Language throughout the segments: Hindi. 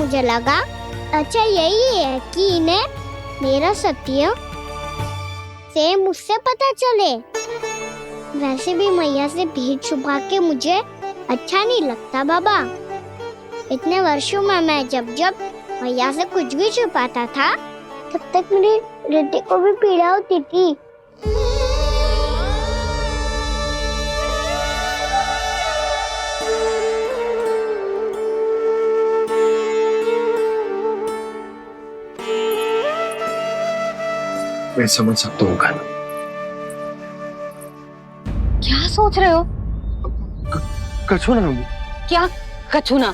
मुझे लगा अच्छा यही है कि इन्हें मेरा सत्य से मुझसे पता चले। वैसे भी मैया से भीड़ छुपा के मुझे अच्छा नहीं लगता बाबा। इतने वर्षों में मैं जब जब मैया से कुछ भी छुपाता था तब तक मेरी हृदय को भी पीड़ा होती थी। मैं समझ सकता हूँ कान्हा। क्या सोच रहे हो? कछु ना। क्या कछु ना?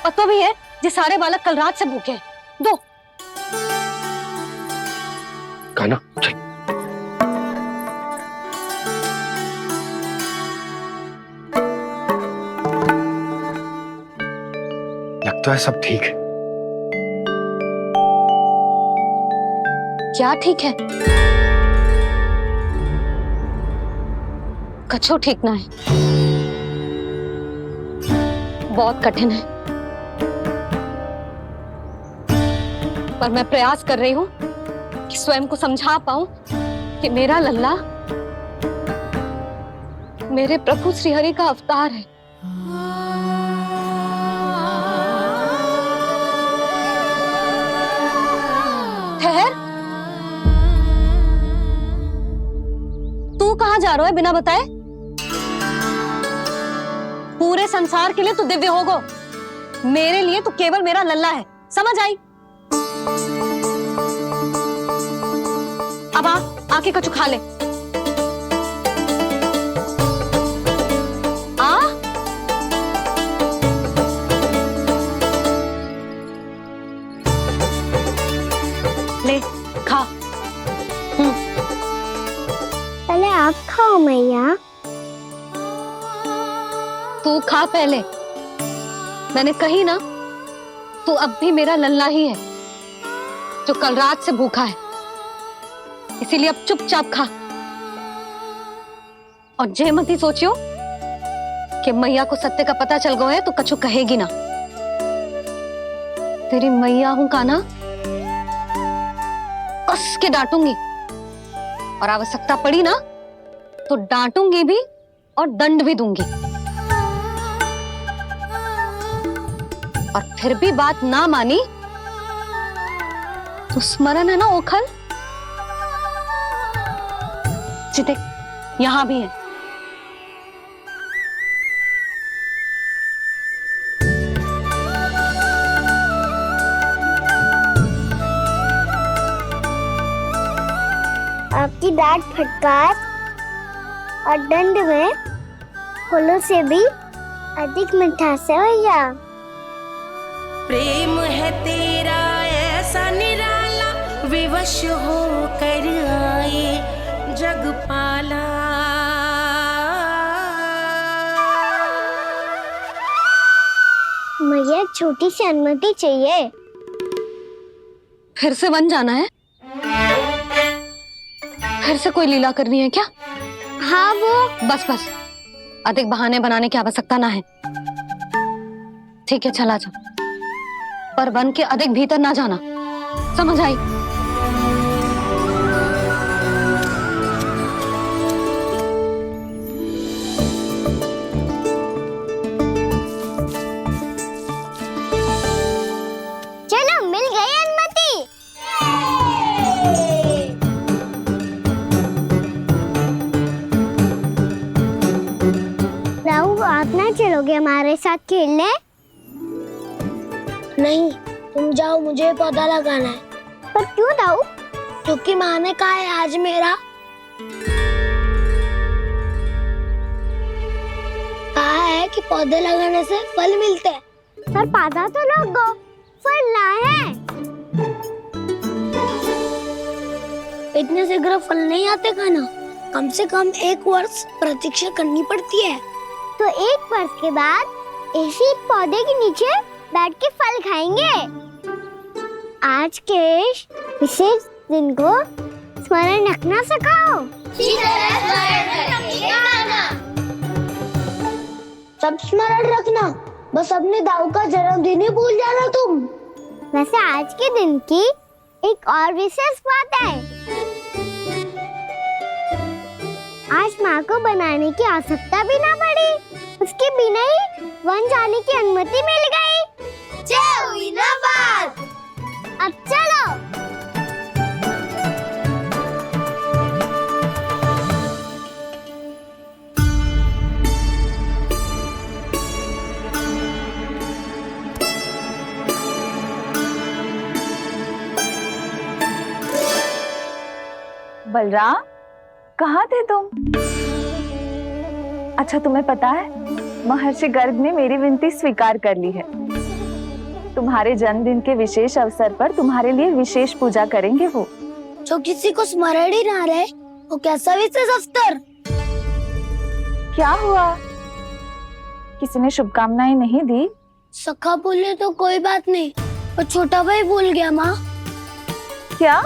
पता भी है ये सारे बालक कल रात से भूखे हैं। दो कान्हा चल। लगता है सब ठीक है। क्या ठीक है? कछु ठीक ना है। बहुत कठिन है, पर मैं प्रयास कर रही हूं कि स्वयं को समझा पाऊं कि मेरा लल्ला मेरे प्रभु श्रीहरि का अवतार है। ठहर, तू कहां जा रहा है बिना बताए? पूरे संसार के लिए तू दिव्य होगो, मेरे लिए तू केवल मेरा लल्ला है। समझ आई? अब आके कछु खा ले। आ ले खा। पहले आप खाओ मैया। तू खा पहले। मैंने कही ना, तू अब भी मेरा लल्ला ही है जो कल रात से भूखा है। इसीलिए अब चुपचाप खा और जे मत ही सोचियो कि मैया को सत्य का पता चल गया है तो कछु कहेगी ना। तेरी मैया हूं कान्हा, कस के डांटूंगी और आवश्यकता पड़ी ना तो डांटूंगी भी और दंड भी दूंगी। और फिर भी बात ना मानी तो स्मरण है ना ओखल? देख यहां भी है। आपकी डांट फटकार और दंड में फूलों से भी अधिक मिठास है भैया। प्रेम है तेरा ऐसा निराला, विवश हो कर आए जगपाला। मुझे छोटी सी अनुमति चाहिए। फिर से बन जाना है? फिर से कोई लीला करनी है क्या? हाँ वो बस बस, अधिक बहाने बनाने की आवश्यकता ना है। ठीक है चला जा, पर वन के अधिक भीतर ना जाना। समझ आई? चलो मिल गई अनुमति। राहु आप ना चलोगे हमारे साथ खेलने? नहीं, तुम जाओ, मुझे पौधा लगाना है। पर क्यों राहु? क्योंकि माँ ने कहा है आज मेरा कहा है कि पौधे लगाने से फल मिलते हैं। पर पौधा तो लगो, फल ना है। इतने शीघ्र फल नहीं आते कान्हा, कम से कम 1 वर्ष प्रतीक्षा करनी पड़ती है। तो 1 वर्ष के बाद इसी पौधे के नीचे बैठ के फल खाएंगे। आज के विशेष दिन को स्मरण रखना सिखाओ। सब स्मरण रखना। बस अपने दाऊ का जन्मदिन ही भूल जाना तुम। वैसे आज के दिन की एक और विशेष बात है। आज माँ को बनाने की आवश्यकता भी ना पड़ी, उसके बिना ही वन जाने की अनुमति मिल गई। जय हुई ना बात। अब चलो। बलराम, कहाँ थे तुम? अच्छा, तुम्हें पता है महर्षि गर्ग ने मेरी विनती स्वीकार कर ली है। तुम्हारे जन्मदिन के विशेष अवसर पर तुम्हारे लिए विशेष पूजा करेंगे वो। जो किसी को स्मरण ही ना रहे, वो कैसा विशेष अवसर? क्या हुआ? किसी ने शुभकामनाएं नहीं दी? सखा बोले तो कोई बात नहीं, पर छोटा भाई भूल गया माँ। क्या?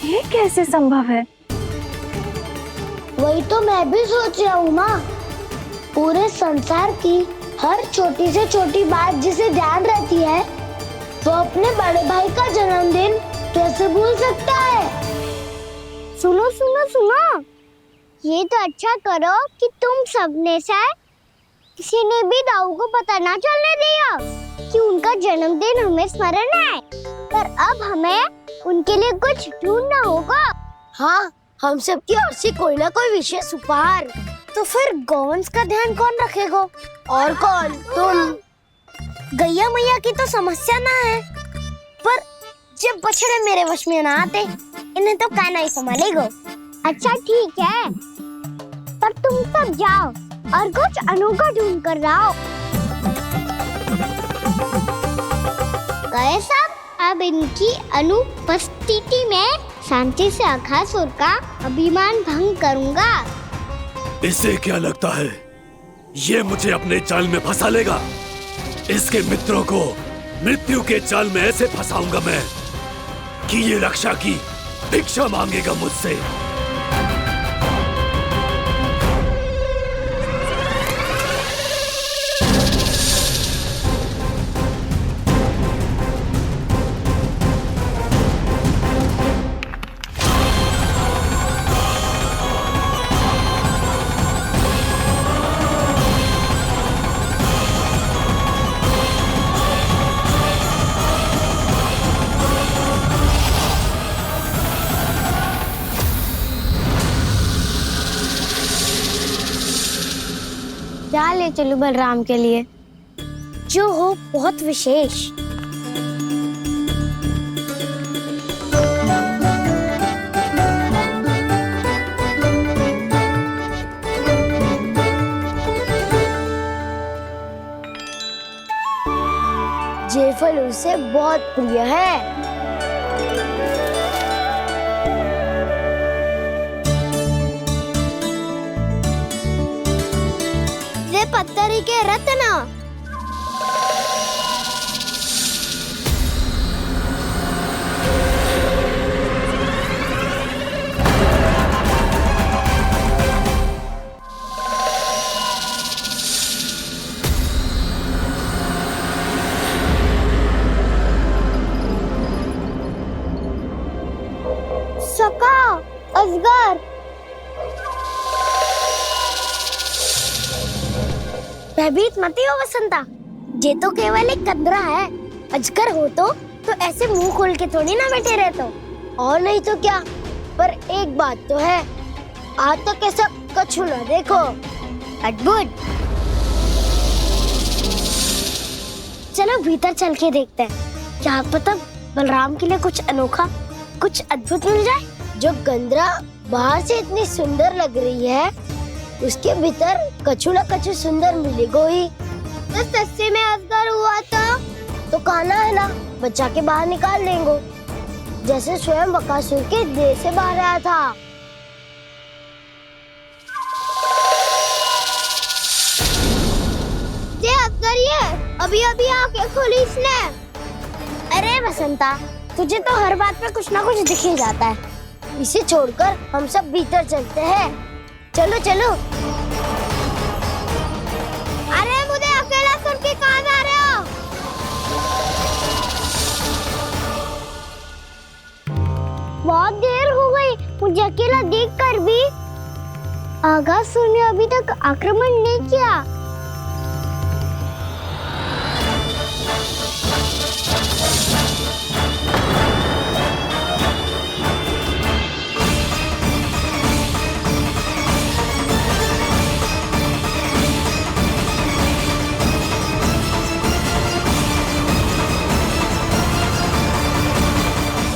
ये कैसे संभव है? वही तो मैं भी सोच रहा हूँ माँ। पूरे संसार की हर छोटी से छोटी बात जिसे ध्यान रहती है, वो अपने बड़े भाई का जन्मदिन कैसे भूल सकता है? सुनो सुनो सुनो, ये तो अच्छा करो कि तुम सबने से किसी ने भी दाऊ को पता ना चलने दिया कि उनका जन्मदिन हमें स्मरण है। पर अब हमें उनके लिए कुछ ढूंढना होगा। हाँ, हम सबकी ओर से कोई ना कोई विशेष उपहार। तो फिर गौंस का ध्यान कौन रखेगा? और कौन? तुम। गैया मैया की तो समस्या ना है, पर जब बछड़े मेरे वश में ना आते, इन्हें तो कान्हा ही संभालेगा। अच्छा ठीक है, पर तुम सब जाओ और कुछ अनोखा ढूंढ कर लाओ। गए सब? अब इनकी अनुपस्थिति में शांति से अघासुर का अभिमान भंग करूंगा। इसे क्या लगता है ये मुझे अपने जाल में फंसा लेगा? इसके मित्रों को मृत्यु के जाल में ऐसे फंसाऊंगा मैं कि ये रक्षा की भिक्षा मांगेगा मुझसे। क्या ले चलूं बलराम के लिए जो हो बहुत विशेष? ये फल उसे बहुत प्रिय है। पत्थरी के रत्न। सका, अजगर। भयभीत मत हो वसंता, ये तो केवल एक कंदरा है। अजगर हो तो ऐसे मुंह खोल के थोड़ी ना बैठे रहते हो। और नहीं तो क्या, पर एक बात तो है, आज तक ऐसा कछु ना देखो। अद्भुत। चलो भीतर चल के देखते हैं, क्या पता बलराम के लिए कुछ अनोखा, कुछ अद्भुत मिल जाए। जो गंदरा बाहर से इतनी सुंदर लग रही है, उसके भीतर कछु न कछु सुंदर मिलेगा ही। तो सस्ते में अजगर हुआ तो कान्हा है ना, बच्चा के बाहर निकाल देंगे, जैसे स्वयं बकासुर के देह से बाहर आया था। ये अजगर ये अभी अभी आके खोली इसने। अरे वसंता, तुझे तो हर बात में कुछ ना कुछ दिख ही जाता है। इसे छोड़कर हम सब भीतर चलते हैं। चलो चलो। अरे मुझे मुझे अकेला देखकर भी अगासुर ने अभी तक आक्रमण नहीं किया।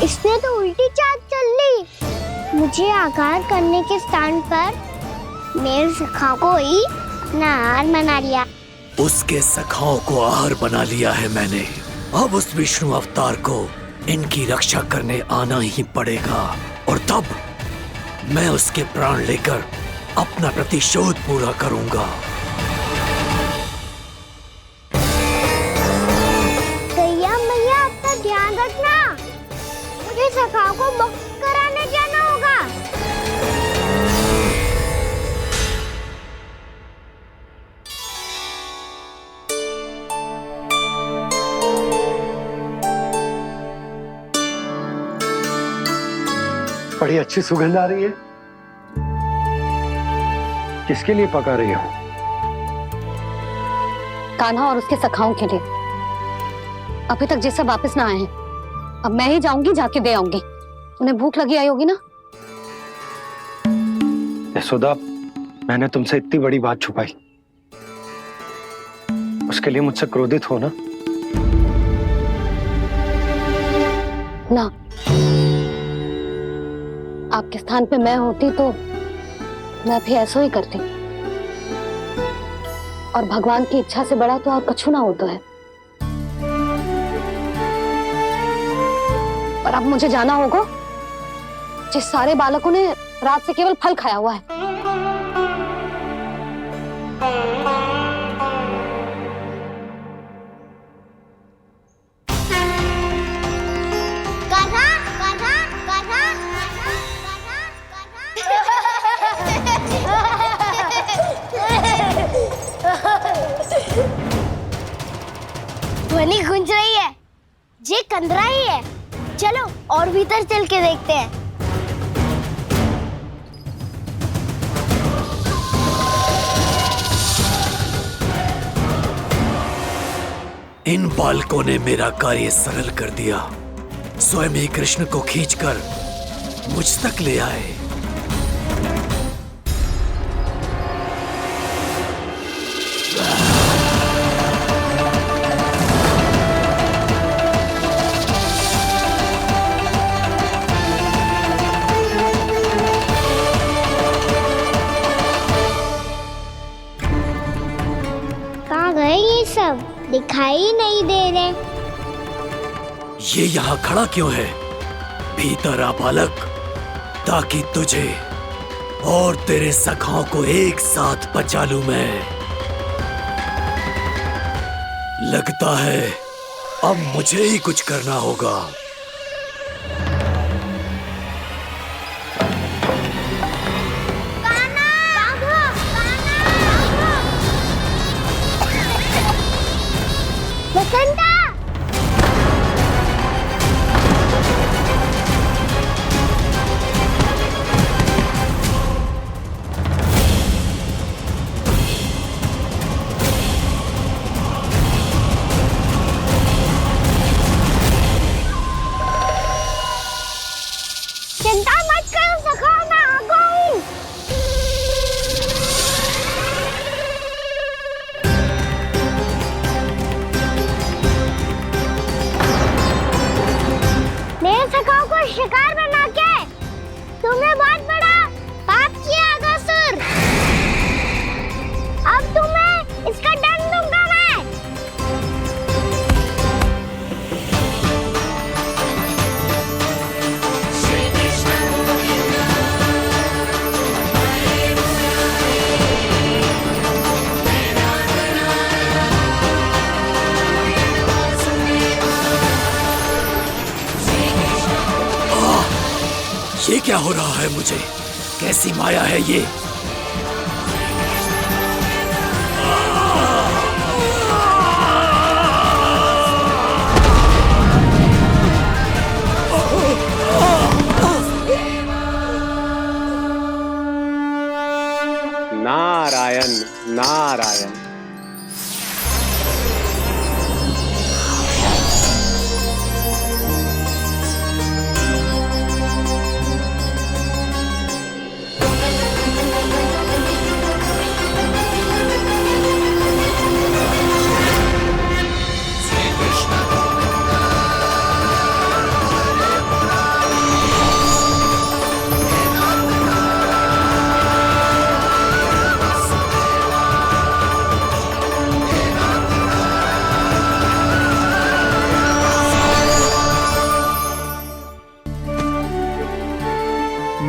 इसने तो उल्टी चाल चल ली। मुझे आघात करने के स्थान पर मेरे सखा को ही अपना आहार बना लिया। उसके सखाओं को आहार बना लिया है मैंने। अब उस विष्णु अवतार को इनकी रक्षा करने आना ही पड़ेगा, और तब मैं उसके प्राण लेकर अपना प्रतिशोध पूरा करूंगा। गैया मैया, अपना ध्यान रखना। मुझे सखा को मुक्त कराने जाना होगा। बड़ी अच्छी सुगंध आ रही है। किसके लिए पका रही हो? कान्हा और उसके सखाओं के लिए। अभी तक जैसे वापस ना आए हैं, अब मैं ही जाऊंगी, जाके दे आऊंगी। उन्हें भूख लगी आई होगी ना। यशोदा, मैंने तुमसे इतनी बड़ी बात छुपाई, उसके लिए मुझसे क्रोधित हो ना? ना, आपके स्थान पे मैं होती तो मैं भी ऐसा ही करती। और भगवान की इच्छा से बड़ा तो और कछु ना होता है। और अब मुझे जाना होगा। जिस सारे बालकों ने रात से केवल फल खाया हुआ है। कान्हा, कान्हा, कान्हा, ध्वनि गूंज रही है। ये कंदरा ही है। चलो और भीतर चल के देखते हैं। इन बालकों ने मेरा कार्य सरल कर दिया। स्वयं ही कृष्ण को खींचकर मुझ तक ले आए। कहाँ गए ये सब? दिखाई नहीं दे रहे। ये यहाँ खड़ा क्यों है? भीतर आ बालक, ताकि तुझे और तेरे सखाओं को एक साथ बचा लूं मैं। लगता है अब मुझे ही कुछ करना होगा। बसंता! चिंता मत करो सखा, मैं आ गई। मेरे सखाओं को शिकार बना के तुमने बहुत बड़ा पाप किया अगासुर। अब तुम्हें इसका दंड दूंगा मैं। ये क्या हो रहा है मुझे? कैसी माया है ये?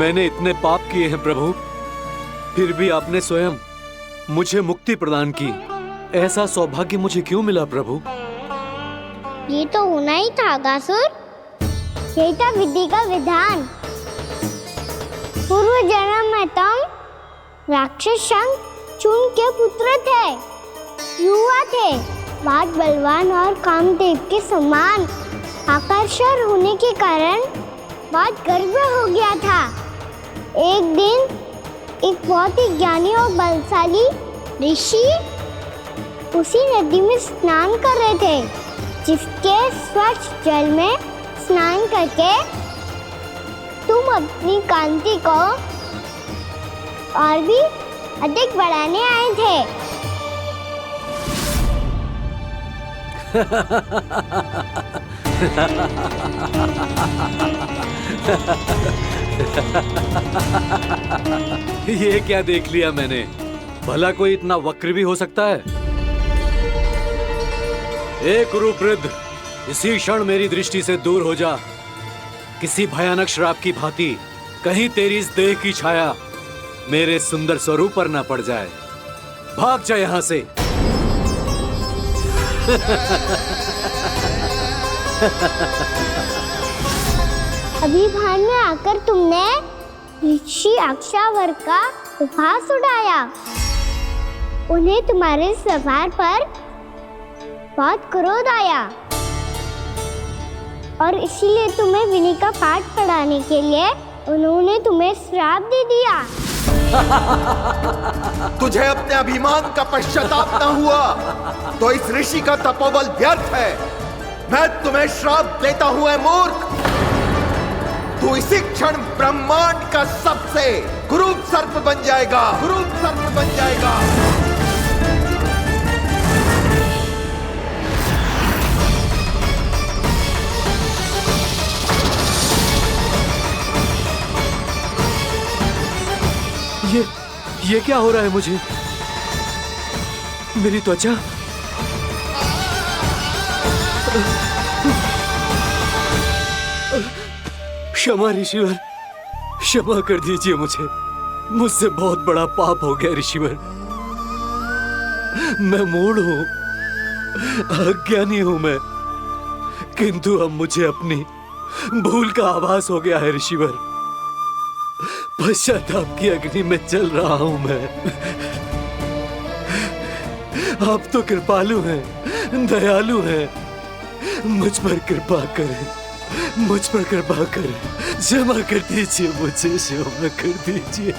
मैंने इतने पाप किए हैं प्रभु, फिर भी आपने स्वयं मुझे मुक्ति प्रदान की। ऐसा सौभाग्य मुझे क्यों मिला प्रभु? ये तो होना ही था अगासुर। यही था विधि का विधान। पूर्व जन्म में तुम राक्षस शंखचूड़ के पुत्र थे, युवा थे, बहुत बलवान और कामदेव के समान। आकर्षण होने के कारण बहुत गर्व हो गया था। एक दिन एक बहुत ही ज्ञानी और बलशाली ऋषि उसी नदी में स्नान कर रहे थे, जिसके स्वच्छ जल में स्नान करके तुम अपनी कांति को और भी अधिक बढ़ाने आए थे। ये क्या देख लिया मैंने? भला कोई इतना वक्र भी हो सकता है? एक कुरुवृद्ध, इसी क्षण मेरी दृष्टि से दूर हो जा। किसी भयानक श्राप की भांति कहीं तेरी इस देह की छाया मेरे सुंदर स्वरूप पर न पड़ जाए। भाग जा यहाँ से। अभी भान में आकर तुमने ऋषि अक्षावर का उपहास उड़ाया। उन्हें तुम्हारे व्यवहार पर बहुत क्रोध आया और इसीलिए तुम्हें विनय का पाठ पढ़ाने के लिए उन्होंने तुम्हें श्राप दे दिया। तुझे अपने अभिमान का पश्चाताप न हुआ तो इस ऋषि का तपोबल व्यर्थ है। मैं तुम्हें श्राप देता हूं ऐ मूर्ख। तू इसी क्षण ब्रह्मांड का सबसे क्रूर सर्प बन जाएगा, क्रूर सर्प बन जाएगा। ये क्या हो रहा है मुझे? मेरी त्वचा, क्षमा ऋषिवर, क्षमा कर दीजिए मुझे। मुझसे बहुत बड़ा पाप हो गया ऋषिवर। मैं मूढ़ हूं, अज्ञानी हूं मैं, किंतु अब मुझे अपनी भूल का आभास हो गया है ऋषिवर। पश्चाताप की अग्नि में जल रहा हूं मैं। आप तो कृपालु हैं, दयालु हैं, मुझ पर कृपा करें, मुझ पर कृपा करें। क्षमा कर दीजिए मुझे, क्षमा कर दीजिए।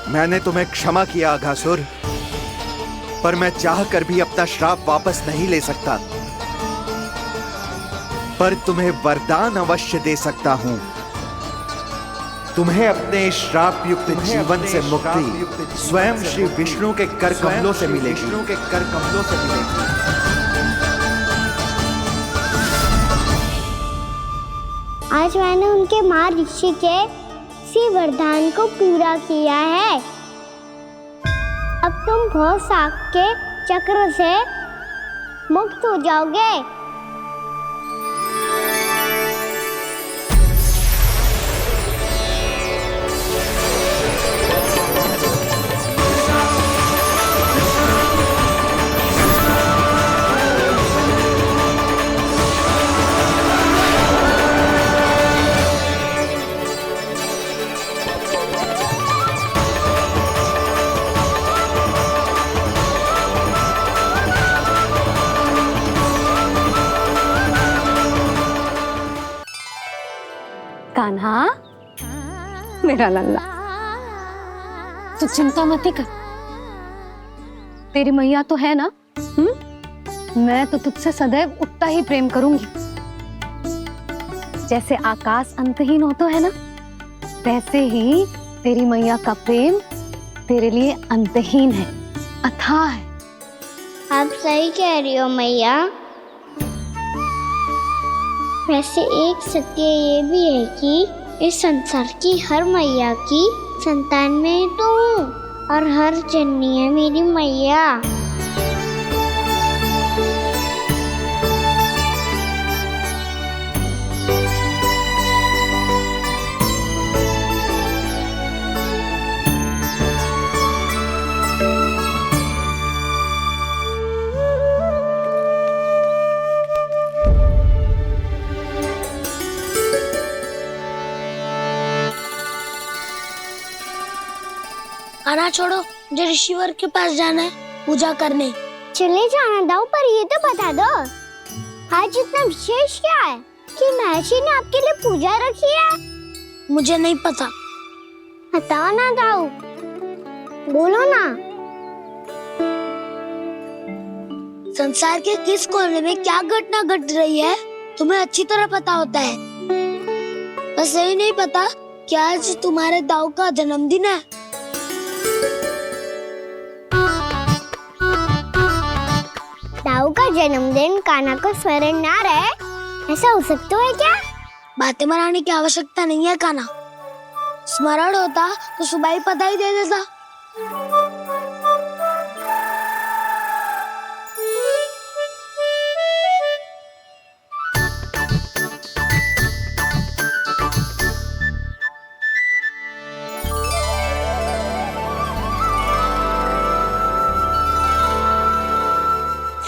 मैंने तुम्हें क्षमा किया अघासुर, पर मैं चाहकर भी अपना श्राप वापस नहीं ले सकता। पर तुम्हें वरदान अवश्य दे सकता हूं। तुम्हें अपने श्राप युक्त जीवन से मुक्ति स्वयं श्री विष्णु के कर कमलों से मिलेगी, विष्णु के कर कमलों से मिलेगी। आज मैंने उनके महर्षि के इसी वरदान को पूरा किया है। अब तुम भव साग के चक्र से मुक्त हो जाओगे। कान्हा, मेरा लल्ला, तू चिंता मत कर। तेरी मैया तो है ना? मैं तो तुझसे सदैव उतना ही प्रेम करूंगी। जैसे आकाश अंतहीन होता है ना, वैसे ही तेरी मैया का प्रेम तेरे लिए अंतहीन है, अथाह है। आप सही कह रही हो मैया। वैसे एक सत्य ये भी है कि इस संसार की हर मैया की संतान में तो हूँ और हर जननी है मेरी मैया। यहाँ छोड़ो, मुझे ऋषिवर के पास जाना है पूजा करने। चले जाना दाऊ, पर ये तो बता दो आज इतना विशेष क्या है कि महर्षि ने आपके लिए पूजा रखी है? मुझे नहीं पता। बताओ ना दाऊ, बोलो ना। संसार के किस कोने में क्या घटना घट रही है तुम्हें अच्छी तरह पता होता है। बस यही नहीं पता कि आज तुम्हारे दाऊ का जन्मदिन है। दाऊ का जन्मदिन कान्हा को स्मरण ना रहे, ऐसा हो सकता है क्या? बातें बनाने की आवश्यकता नहीं है कान्हा। स्मरण होता तो सुबह ही पता ही दे देता।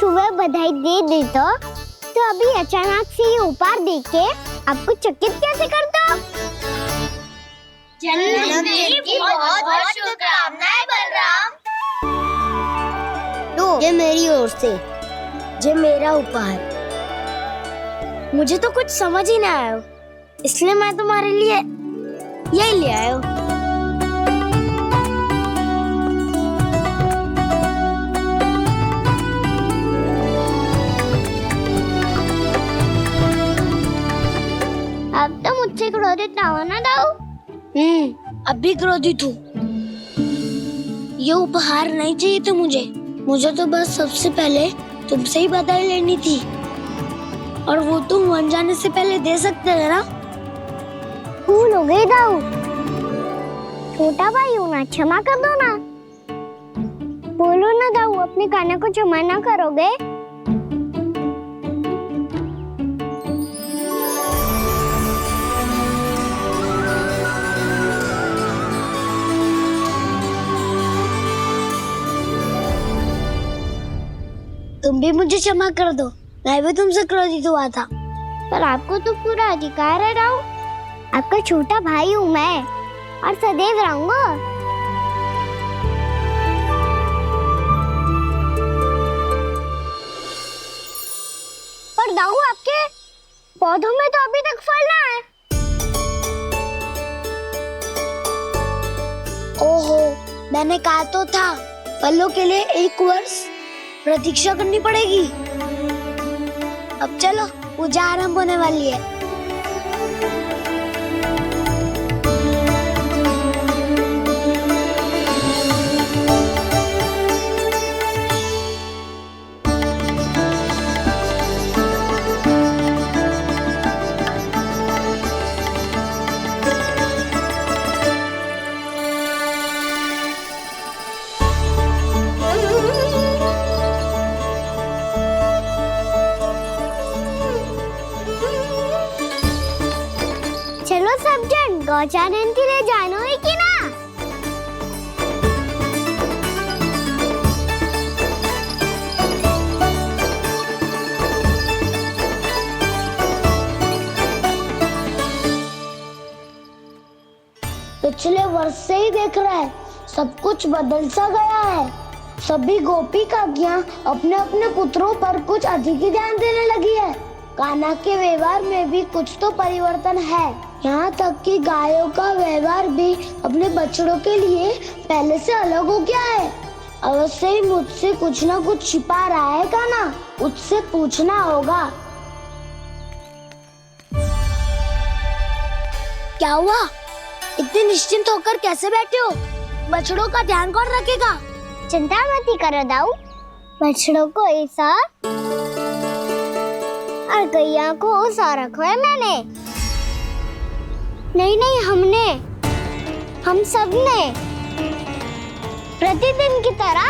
सुबह बधाई दे दी तो अभी अचानक से ये उपहार देख के आपको चकित कैसे करता? जन्मदिन की बहुत-बहुत शुभकामनाएं बलराम। तो ये मेरी ओर से, ये मेरा उपहार। मुझे तो कुछ समझ ही ना आया, इसलिए मैं तुम्हारे लिए यही ले आया हूँ। अब तो मुझसे क्रोधित ना हो ना दाऊ। अब भी क्रोधित हूँ। ये उपहार नहीं चाहिए था मुझे तो बस सबसे पहले तुमसे ही बधाई लेनी थी, और वो तुम वन जाने से पहले दे सकते थे ना। भूल हो गई दाऊ, छोटा भाई हूँ ना, क्षमा कर दो ना। बोलो ना दाऊ, अपने कान्हा को क्षमा ना करोगे? तुम भी मुझे क्षमा कर दो, मैं भी तुमसे क्रोधित हुआ था। पर आपको तो पूरा अधिकार है दाऊ, आपका छोटा भाई हूँ मैं और सदैव रहूंगा। पर दाऊ, आपके पौधों में तो अभी तक फल ना है। ओहो, मैंने कहा तो था फलों के लिए 1 वर्ष प्रतीक्षा करनी पड़ेगी। अब चलो, पूजा आरंभ होने वाली है। चलो सब जन गौचारण के लिए जानो है कि ना? पिछले वर्ष से ही देख रहा है, सब कुछ बदल सा गया है। सभी गोपी काकियां अपने अपने पुत्रों पर कुछ अधिक ही ध्यान देने लगी है। कान्हा के व्यवहार में भी कुछ तो परिवर्तन है। यहाँ तक कि गायों का व्यवहार भी अपने बछड़ों के लिए पहले से अलग हो गया है। अवश्य ही मुझसे कुछ ना कुछ छिपा रहा है कान्हा, उससे पूछना होगा। क्या हुआ? इतने निश्चिंत होकर कैसे बैठे हो? बछड़ों का ध्यान कौन रखेगा? चिंता मत करो दाऊ, बछड़ों को ऐसा और गैया को ऐसा रखा है मैंने। नहीं, हम सब ने प्रतिदिन की तरह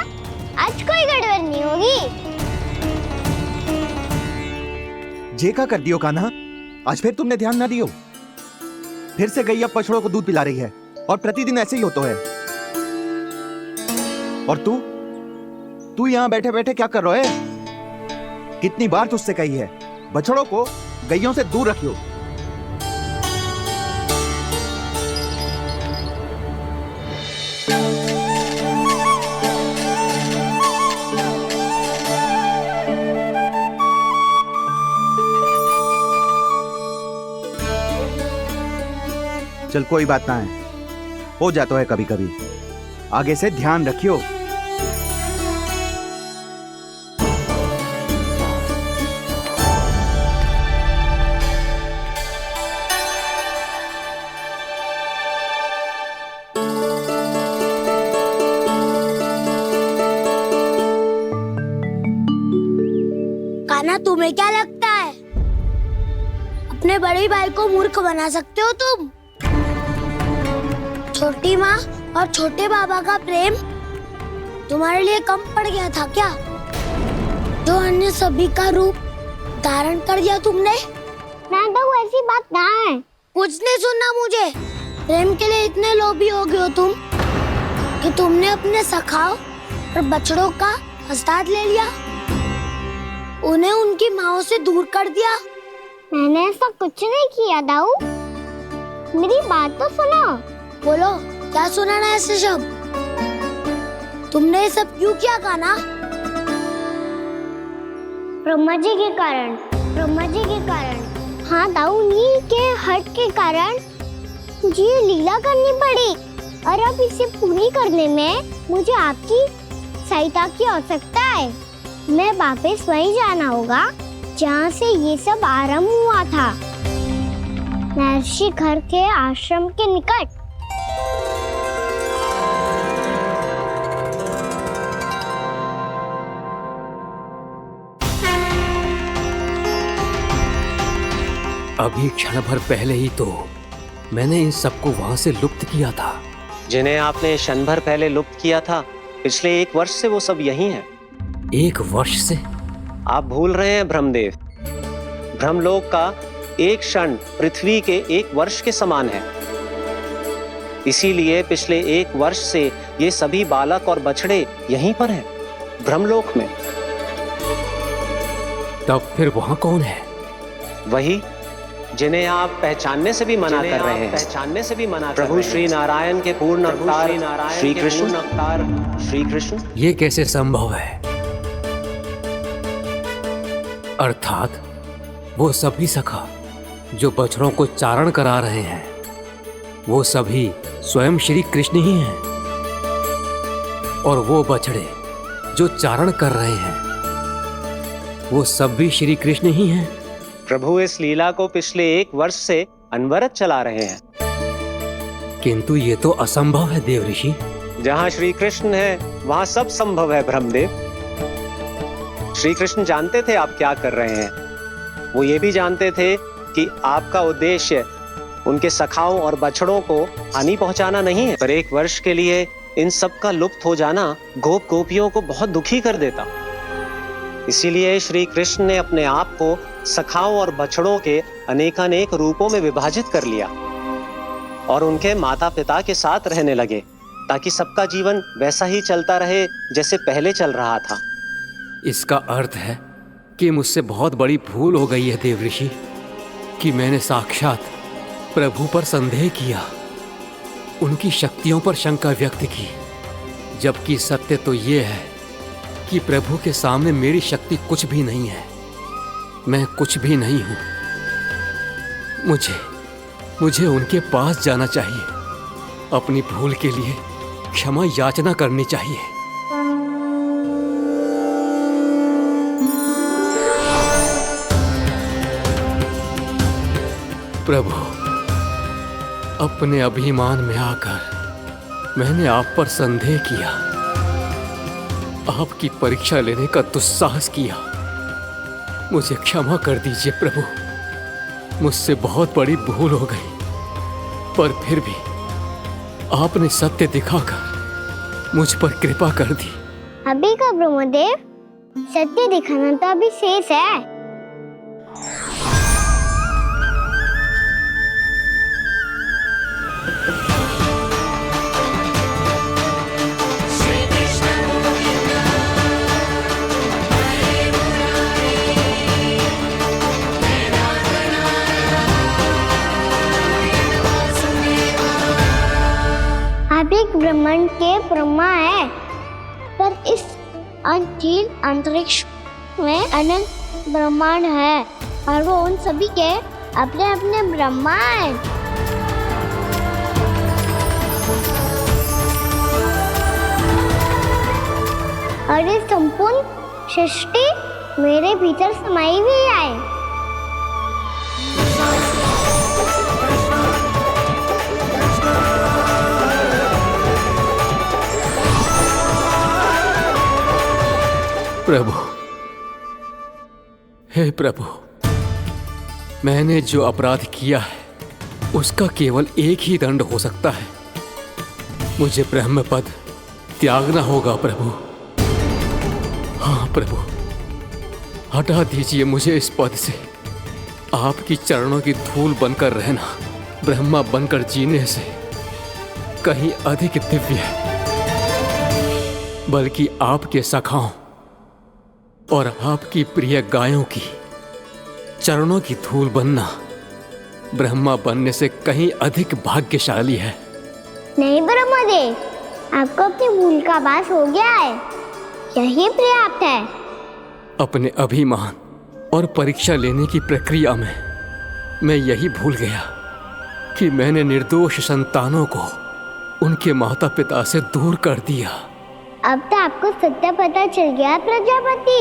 आज कोई गड़बड़ नहीं होगी। जे का कर दियो कान्हा, आज फिर तुमने ध्यान ना दियो। फिर से गैया बछड़ों को दूध पिला रही है और प्रतिदिन ऐसे ही होता है। और तू यहाँ बैठे बैठे क्या कर रहा है? कितनी बार तुझसे कही है बछड़ों को गैयों से दूर रखियो। चल कोई बात ना है, हो जाता है कभी कभी। आगे से ध्यान रखियो। कान्हा, तुम्हें क्या लगता है अपने बड़े भाई को मूर्ख बना सकते हो तुम? छोटी माँ और छोटे बाबा का प्रेम तुम्हारे लिए कम पड़ गया था क्या, जो अन्य सभी का रूप धारण कर दिया तुमने? ना तो ऐसी बात ना है। कुछ नहीं सुनना मुझे। प्रेम के लिए इतने लोभी हो गए हो तुम कि तुमने अपने सखाओ और बछड़ों का हस्ताक्षर ले लिया, उन्हें उनकी माँओं से दूर कर दिया। मैंने ऐसा कुछ नहीं किया दाऊ, मेरी बात तो सुनो। बोलो, क्या सुनाना है ऐसे शब्द? तुमने ये सब क्यों किया कान्हा? ब्रह्मा जी के कारण, ब्रह्मा जी के कारण। हाँ दाऊ, उन्हीं के हट के कारण मुझे ये लीला करनी पड़ी, और अब इसे पूरी करने में मुझे आपकी सहायता की आवश्यकता है। मैं वापस वहीं जाना होगा जहाँ से ये सब आरंभ हुआ था, महर्षि घर के आश्रम के निकट। अभी क्षण भर पहले ही तो मैंने इन सबको वहां से लुप्त किया था। जिन्हें आपने क्षण भर पहले लुप्त किया था, पिछले 1 वर्ष से वो सब यही हैं। 1 वर्ष से? आप भूल रहे हैं ब्रह्मदेव, ब्रह्मलोक का एक क्षण पृथ्वी के 1 वर्ष के समान है। इसीलिए पिछले 1 वर्ष से ये सभी बालक और बछड़े यहीं पर हैं, ब्रह्मलोक में। तब फिर वहां कौन है? वही जिन्हें आप पहचानने से भी मना कर रहे हैं, पहचानने से भी मना। प्रभु श्री नारायण के पूर्ण अवतार श्री कृष्ण। ये कैसे संभव है? अर्थात वो सभी सखा जो बछड़ों को चारण करा रहे हैं, वो सभी स्वयं श्री कृष्ण ही हैं, और वो बछड़े जो चारण कर रहे हैं, वो सब भी श्री कृष्ण ही हैं। प्रभु इस लीला को पिछले 1 वर्ष से अनवरत चला रहे हैं। किंतु ये तो असंभव है देव ऋषि। जहाँ श्री कृष्ण है वहाँ सब संभव है ब्रह्मदेव। श्री कृष्ण जानते थे आप क्या कर रहे हैं। वो ये भी जानते थे कि आपका उद्देश्य उनके सखाओं और बछड़ों को हानि पहुंचाना नहीं है, पर 1 वर्ष के लिए इन सब का लुप्त हो जाना गोप गोपियों को बहुत दुखी कर देता। इसीलिए श्री कृष्ण ने अपने आप को सखाओं और बछड़ों के अनेकानेक रूपों में विभाजित कर लिया और उनके माता पिता के साथ रहने लगे, ताकि सबका जीवन वैसा ही चलता रहे जैसे पहले चल रहा था। इसका अर्थ है कि मुझसे बहुत बड़ी भूल हो गई है देव ऋषि, कि मैंने साक्षात प्रभु पर संदेह किया, उनकी शक्तियों पर शंका व्यक्त की, जबकि सत्य तो ये है कि प्रभु के सामने मेरी शक्ति कुछ भी नहीं है, मैं कुछ भी नहीं हूं। मुझे उनके पास जाना चाहिए, अपनी भूल के लिए क्षमा याचना करनी चाहिए। प्रभु, अपने अभिमान में आकर मैंने आप पर संदेह किया, आपकी परीक्षा लेने का दुस्साहस किया। मुझे क्षमा कर दीजिए प्रभु, मुझसे बहुत बड़ी भूल हो गई, पर फिर भी आपने सत्य दिखाकर मुझ पर कृपा कर दी। अभी का ब्रह्मदेव, सत्य दिखाना तो अभी शेष है। आप एक ब्रह्मांड के ब्रह्मा है, पर इस अनंत अंतरिक्ष में अनंत ब्रह्मांड है और वो उन सभी के अपने अपने ब्रह्मा है। और ये संपूर्ण सृष्टि मेरे भीतर समाई हुई है। प्रभु, हे प्रभु, मैंने जो अपराध किया है उसका केवल एक ही दंड हो सकता है। मुझे ब्रह्म पद त्यागना होगा प्रभु। हाँ प्रभु, हटा दीजिए मुझे इस पद से। आपकी चरणों की धूल बनकर रहना ब्रह्मा बनकर जीने से कहीं अधिक दिव्य है। बल्कि आपके सखाओं और आपकी प्रिय गायों की चरणों की धूल बनना ब्रह्मा बनने से कहीं अधिक भाग्यशाली है। नहीं ब्रह्मदेव, आपको अपनी भूल का आभास हो गया है, यही पर्याप्त है। अपने अभिमान और परीक्षा लेने की प्रक्रिया में मैं यही भूल गया कि मैंने निर्दोष संतानों को उनके माता पिता से दूर कर दिया। अब तो आपको सत्य पता चल गया प्रजापति।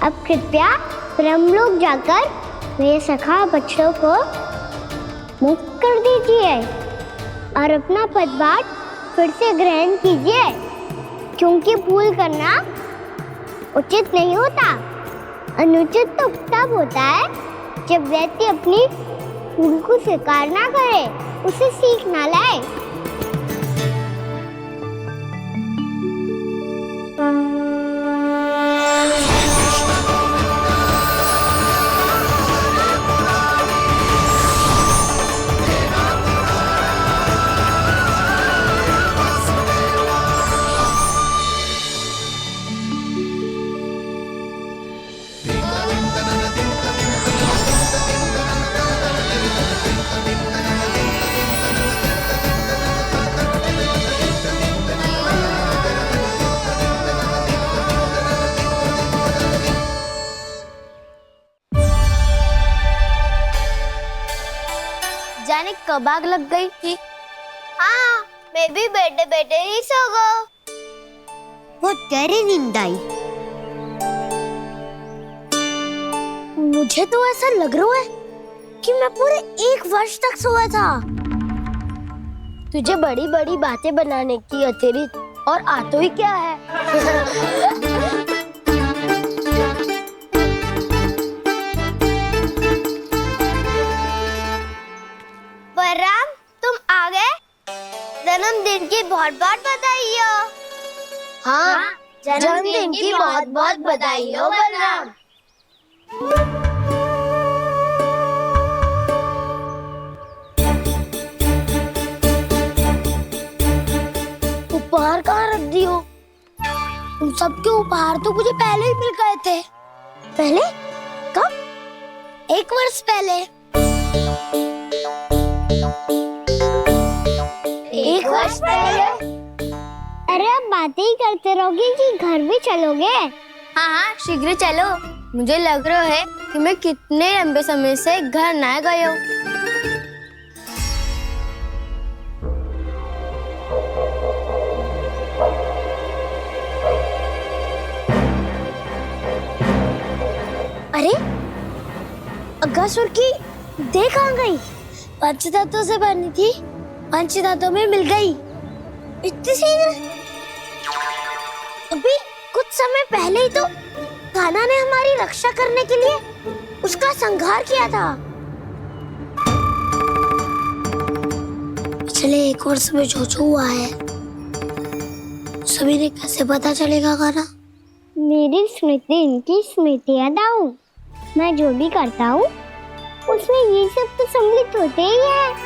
अब कृपया ब्रह्मलोक जाकर मेरे सखा बच्चों को मुक्त कर दीजिए और अपना पदभार फिर से ग्रहण कीजिए, क्योंकि भूल करना उचित नहीं होता। अनुचित तो तब होता है जब व्यक्ति अपनी भूल को स्वीकार ना करे, उसे सीख ना लाए। जाने कब आग लग गई थी। हाँ, मैं भी बैठे बैठे ही सो गया। वो तेरी नींद आई। मुझे तो ऐसा लग रहा है कि मैं पूरे 1 वर्ष तक सोया था। तुझे बड़ी बड़ी बातें बनाने की अतिरिक्त और आता ही क्या है। बलराम, तुम आ गए? जन्मदिन की बहुत बहुत बधाई हो। हाँ, जन्मदिन की बहुत बहुत बधाई हो बलराम। उपहार कहाँ रख दी हो? तुम सबके उपहार तो मुझे पहले ही मिल गए थे। पहले? कब? 1 वर्ष पहले। 1 वर्ष पहले? अरे अब बातें ही करते रहोगे कि घर भी चलोगे? हाँ हाँ, शीघ्र चलो। मुझे लग रहा है कि मैं कितने लंबे समय से घर ना गई हूँ। अरे, अगासुर की देह कहाँ गई? पंचतत्वों से बनी थी, पंचतत्वों में मिल गई। इतनी शीघ्र? अभी कुछ समय पहले ही तो कान्हा ने हमारी रक्षा करने के लिए उसका संहार किया था। पिछले 1 वर्ष में जो जो हुआ है सभी ने कैसे पता चलेगा कान्हा? मेरी स्मृति इनकी स्मृति अदाऊं। मैं जो भी करता हूँ उसमें ये सब तो सम्मिलित होते ही है।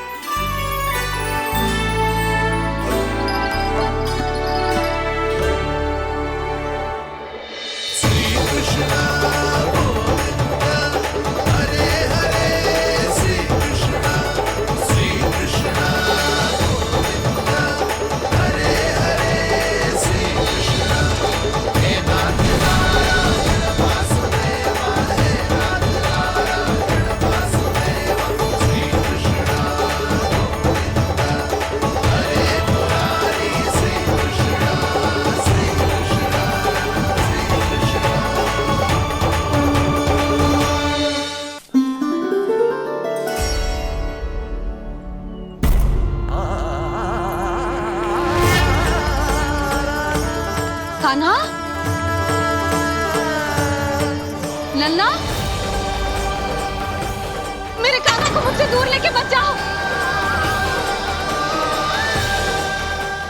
मेरे कान्हा को मुझसे दूर लेके मत जाओ।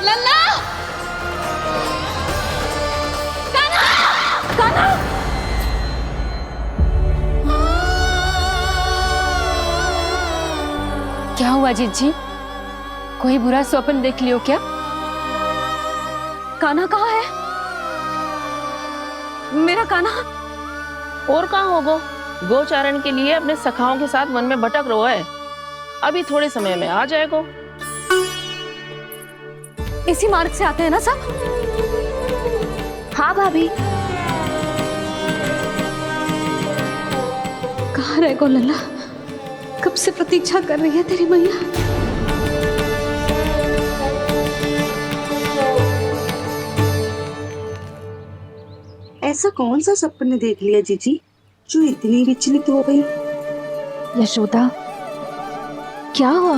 लल्ला, कान्हा, कान्हा। क्या हुआ जीजी? कोई बुरा स्वप्न देख लियो क्या? कान्हा कहाँ है? मेरा कान्हा? और कहाँ होगो? गोचारण के लिए अपने सखाओं के साथ वन में भटक रहा है। अभी थोड़े समय में आ जाएगा। इसी मार्ग से आते हैं ना सब? हाँ भाभी। कहाँ रह गो लल्ला? कब से प्रतीक्षा कर रही है तेरी मैया। ऐसा कौन सा सपने देख लिया जीजी जो इतनी विचलित हो गई? यशोदा, क्या हुआ?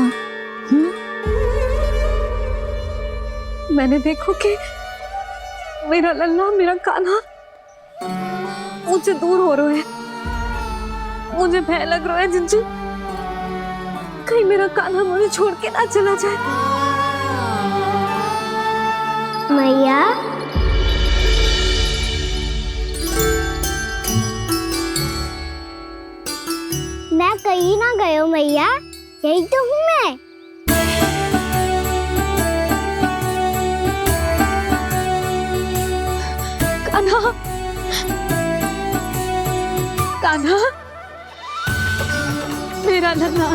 मैंने देखो कि मेरा लल्ला, मेरा कान्हा मुझसे दूर हो रहे हैं। मुझे भय लग रहा है जिज्जू, कहीं मेरा कान्हा मुझे छोड़ के ना चला जाए। मैया, मैं कहीं ना गयो मैया, यही तो हूँ मैं। कान्हा, कान्हा, मेरा लल्ला।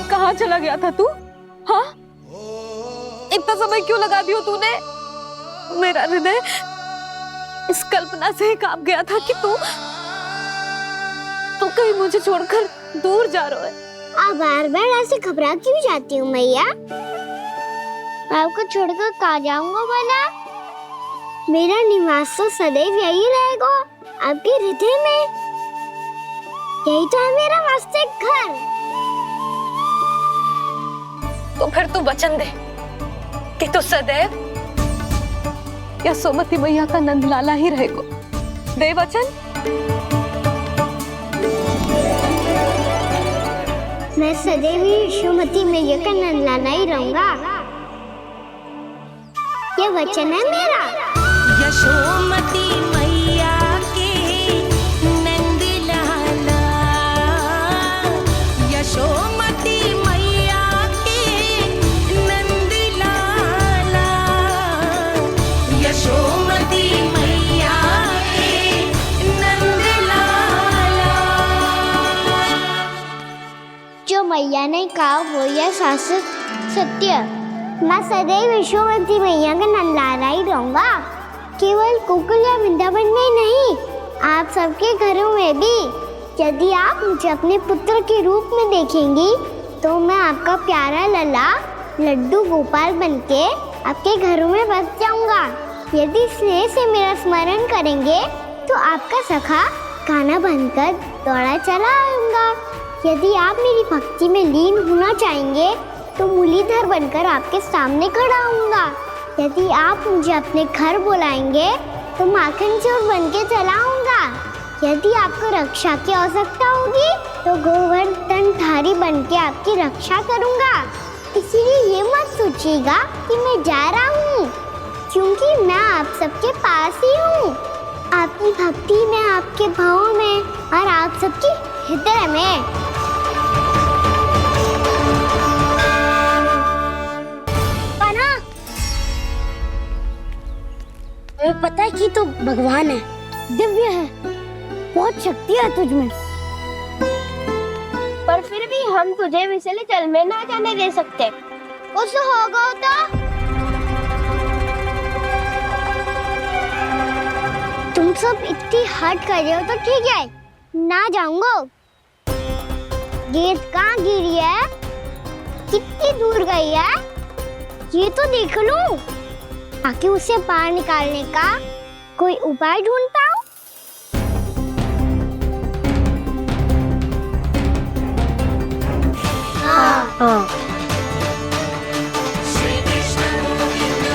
कहाँ चला गया था तू? हाँ, इतना समय क्यों लगा दियो तूने? मेरा हृदय इस कल्पना से ही कांप गया था कि तू कहीं मुझे छोड़कर दूर जा रहा है। आप बार बार ऐसे घबरा क्यों जाती हूँ मैया? आपको छोड़कर कहाँ जाऊंगा भला? मेरा निवास तो सदैव यही रहेगा, आपके हृदय में। यही तो है मेरा वास्तविक घर। तो फिर तू वचन दे कि तू सदैव यशोमती मैया का नंदलाला ही रहेगा। दे वचन। मैं सदैव यशोमती मैया का नंदलाला ही रहूंगा। ये वचन है मेरा। यशोमती मैया के नंद लाला, यशोमती मैया के नंद लाला, यशोमती मैया के नंद लाला। जो मैया ने कहा वो यह शाश्वत सत्य। मैं सदैव यशोमती मैया का नंदलाला ही रहूंगा। केवल गोकुल या वृंदावन में नहीं, आप सबके घरों में भी। यदि आप मुझे अपने पुत्र के रूप में देखेंगी तो मैं आपका प्यारा लल्ला लड्डू गोपाल बनके आपके घरों में बस जाऊंगा। यदि स्नेह से मेरा स्मरण करेंगे तो आपका सखा कान्हा बनकर दौड़ा चला आऊंगा। यदि आप मेरी भक्ति में लीन होना चाहेंगे तो मुरलीधर बनकर आपके सामने खड़ा होऊंगा। यदि आप मुझे अपने घर बुलाएंगे तो माखन चोर बनके चला आऊंगा। यदि आपको रक्षा की आवश्यकता होगी तो गोवर्धनधारी बनके आपकी रक्षा करूंगा। इसीलिए ये मत सोचिएगा कि मैं जा रहा हूँ, क्योंकि मैं आप सबके पास ही हूँ। आपकी भक्ति में, आपके भावों में और आप सबके हृदय में। तुम्हें पता है कि तू भगवान है, दिव्य है, बहुत शक्ति है तुझ में, पर फिर भी हम तुझे विषैले जल में ना जाने दे सकते। कुछ होगा तो तुम सब इतनी हट कर रहे हो तो ठीक है, ना जाऊंगा। गेट कहाँ गिरी है, कितनी दूर गई है, ये तो देख लूं, ताकि उसे बाहर निकालने का कोई उपाय ढूंढता हूँ। हाँ। श्री कृष्ण गोविंद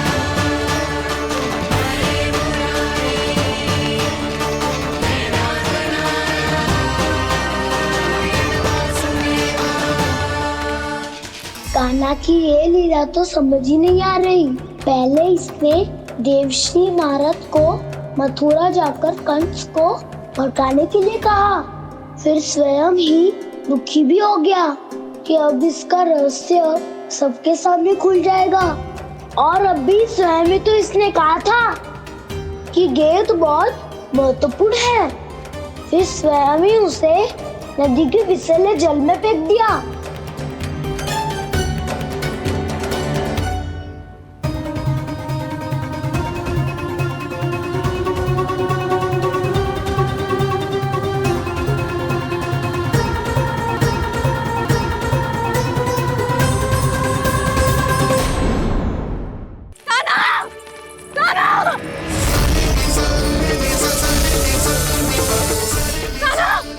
की ये लीला तो समझ ही नहीं आ रही। पहले इसने देवश्री नारद को मथुरा जाकर कंस को भड़काने के लिए कहा, फिर स्वयं ही दुखी भी हो गया कि अब इसका रहस्य सबके सामने खुल जाएगा। और अभी स्वयं ही तो इसने कहा था कि गेंद बहुत महत्वपूर्ण है, फिर स्वयं ही उसे नदी के विसले जल में फेंक दिया।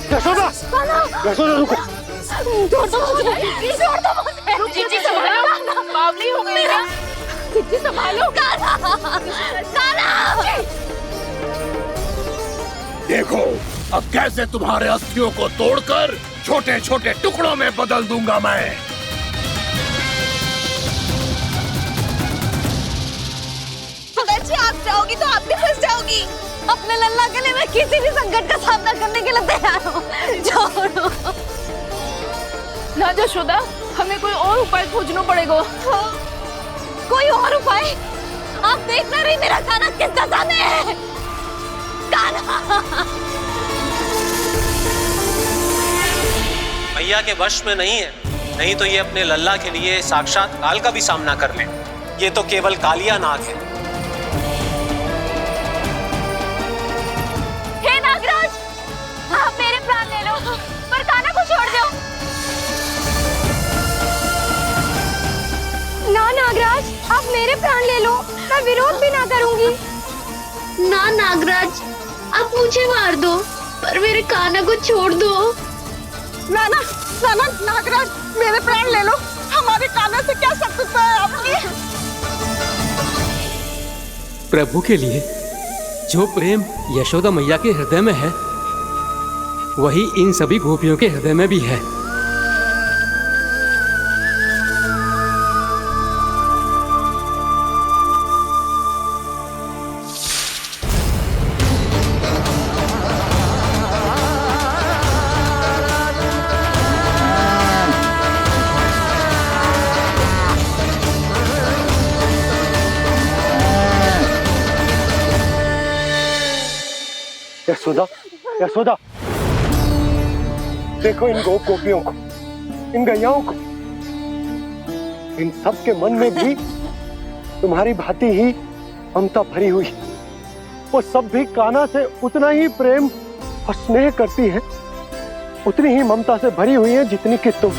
यशोदा, यशोदा रुको। छोड़ दो मुझे, छोड़ दो मुझे। जीजी संभालो, बावली हो गई है। जीजी संभालो। देखो अब कैसे तुम्हारे अस्थियों को तोड़कर छोटे छोटे टुकड़ों में बदल दूंगा मैं। अगर आप जाओगी तो आप भी फंस जाओगी। अपने लल्ला के लिए मैं किसी भी संकट का सामना करने के लिए तैयार हूँ। छोड़ो ना यशोदा, हमें कोई और उपाय खोजना पड़ेगा। कोई और उपाय? आप देख ना रही मेरा काना किस दशा में है। काना मैया के वश में नहीं है, नहीं तो ये अपने लल्ला के लिए साक्षात काल का भी सामना कर ले। ये तो केवल कालिया नाग है। हे नागराज, आप मेरे प्राण ले लो पर काना को छोड़ दो। ना नागराज, आप मेरे प्राण ले लो, मैं विरोध भी ना करूंगी। ना नागराज, आप मुझे मार दो पर मेरे काना को छोड़ दो। ना ना ना ना नागराज, मेरे प्राण ले लो, हमारे काना से क्या शत्रुता है आपकी? प्रभु के लिए जो प्रेम यशोदा मैया के हृदय में है, वही इन सभी गोपियों के हृदय में भी है। यशोदा, यशोदा, देखो इन गोपियों को, इन गैयाओं को, इन सब के मन में भी तुम्हारी भांति ही ममता भरी हुई। वो सब भी कान्हा से उतना ही प्रेम और स्नेह करती है, उतनी ही ममता से भरी हुई है जितनी कि तुम।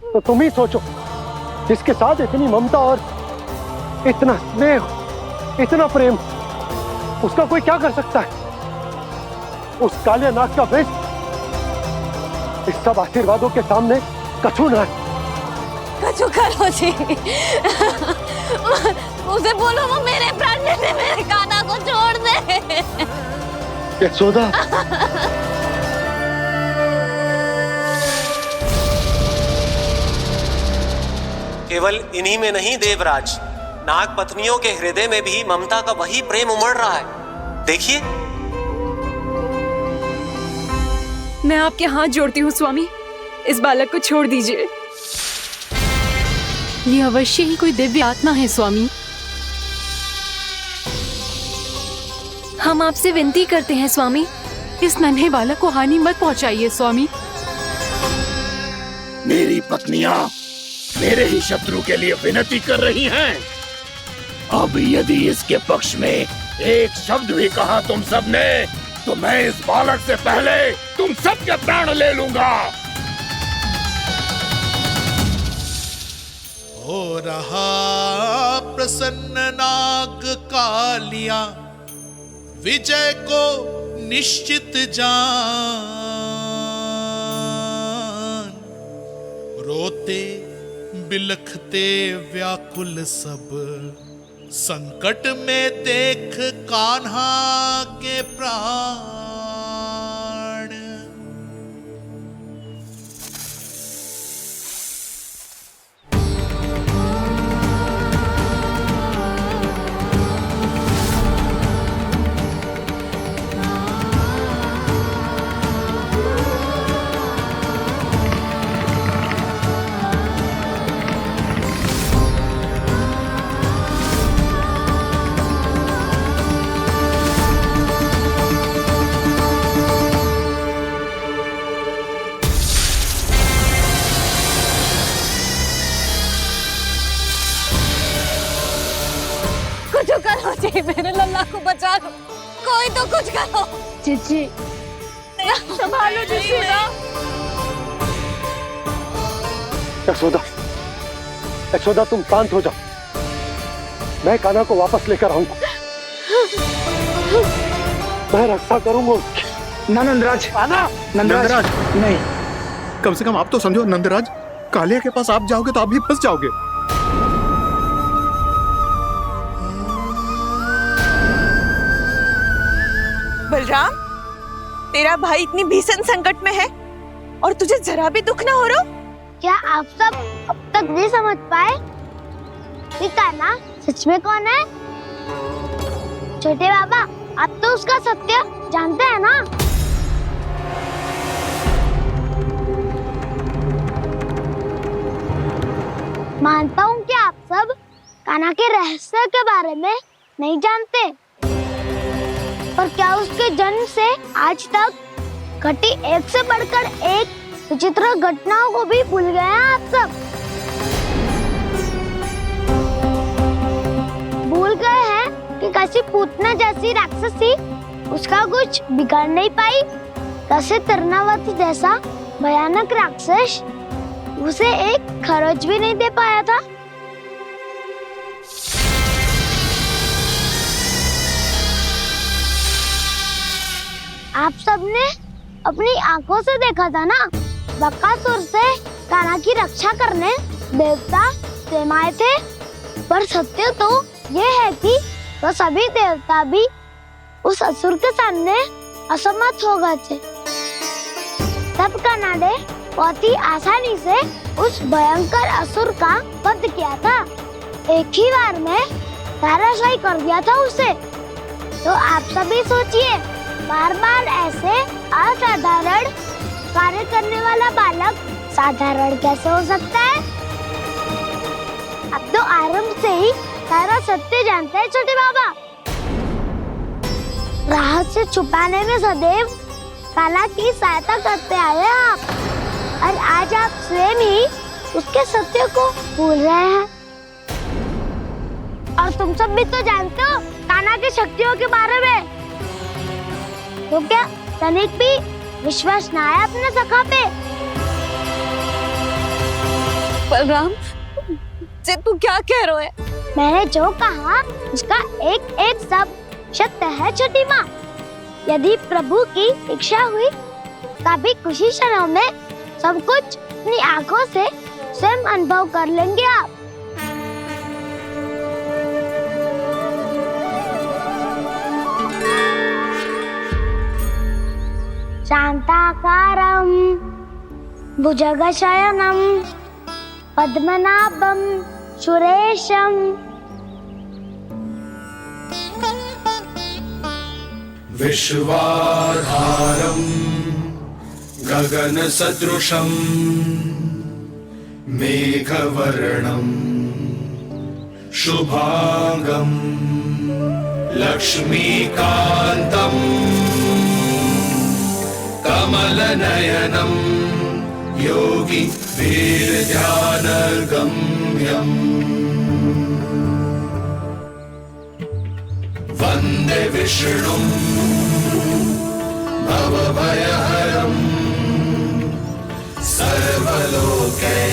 तो तुम ही सोचो, जिसके साथ इतनी ममता और इतना स्नेह, इतना प्रेम, उसका कोई क्या कर सकता है? उस काले नाग का वेश इस सब आशीर्वादों के सामने कछु न है। कछु करो जी। उसे बोलो वो मेरे प्राण ले ले, मेरे काना को छोड़ दे। यशोदा, केवल इन्हीं में नहीं देवराज, नाग पत्नियों के हृदय में भी ममता का वही प्रेम उमड़ रहा है। देखिए। मैं आपके हाथ जोड़ती हूँ स्वामी, इस बालक को छोड़ दीजिए। ये अवश्य ही कोई दिव्य आत्मा है स्वामी। हम आपसे विनती करते हैं स्वामी, इस नन्हे बालक को हानि मत पहुंचाइए स्वामी। मेरी पत्नियां मेरे ही शत्रु के लिए विनती कर रही हैं। अब यदि इसके पक्ष में एक शब्द भी कहा तुम सबने, तो मैं इस बालक से पहले तुम सबके प्राण ले लूंगा। हो रहा प्रसन्न नाग कालिया, विजय को निश्चित जान। रोते बिलखते व्याकुल सब, संकट में देख कान्हा के प्राण। कुछ करो जी, मेरे लल्ला को बचा लो, कोई तो कुछ करो। जीजी संभालो जीजी ना। यशोदा, यशोदा तुम शांत हो जाओ, मैं कान्हा को वापस लेकर आऊंगा, मैं रक्षा करूंगा उसकी। ना नंदराज, नंदराज नहीं, कम से कम आप तो समझो नंदराज, कालिया के पास आप जाओगे तो आप भी फंस जाओगे। बलराम, तेरा भाई इतनी भीषण संकट में है और तुझे जरा भी दुख ना हो रहा? क्या आप सब अब तक नहीं समझ पाए कि कान्हा सच में कौन है? छोटे बाबा, आप तो उसका सत्य जानते हैं ना? मानता हूँ कि आप सब कान्हा के रहस्य के बारे में नहीं जानते, पर क्या उसके जन्म से आज तक घटी एक से बढ़कर एक विचित्र घटनाओं को भी भूल गए हैं आप सब? भूल गए हैं कि कैसी पूतना जैसी राक्षसी उसका कुछ बिगाड़ नहीं पाई, कैसे तरनावती जैसा भयानक राक्षस उसे एक खरोच भी नहीं दे पाया था। आप सबने अपनी आंखों से देखा था ना, बकासुर से कान्हा की रक्षा करने देवता स्वयं आए थे, पर सत्य तो ये है कि वो सभी देवता भी उस असुर के सामने असमर्थ हो गए थे। तब कान्हा ने बहुत ही आसानी से उस भयंकर असुर का वध किया था, एक ही बार में धराशायी कर दिया था उसे। तो आप सभी सोचिए, बार बार ऐसे असाधारण कार्य करने वाला बालक साधारण कैसे हो सकता है? अब तो आरंभ से ही सारा सत्य जानते हैं छोटे बाबा। रहस्य छुपाने में सदैव कान्हा की सहायता करते आए हैं आप, और आज आप स्वयं ही उसके सत्य को भूल रहे हैं। और तुम सब भी तो जानते हो कान्हा की शक्तियों के बारे में, तो क्या तनिक भी विश्वास न आया अपने सखा पे? बलराम, जे तू क्या कह रहे है? मैंने जो कहा उसका एक एक शब्द सत्य है छोटी माँ। यदि प्रभु की इच्छा हुई तभी कुछ ही क्षणों में सब कुछ अपनी आंखों से स्वयं अनुभव कर लेंगे आप। शांताकारं भुजगशयनं पद्मनाभं सुरेशं विश्वाधारं गगनसदृशं मेघवर्णं शुभांगं लक्ष्मीकान्तं कमलनयनं योगी वीरध्यानगम्यम् वन्दे विष्णुं भवभयहरं सर्वलोकैकनाथम्।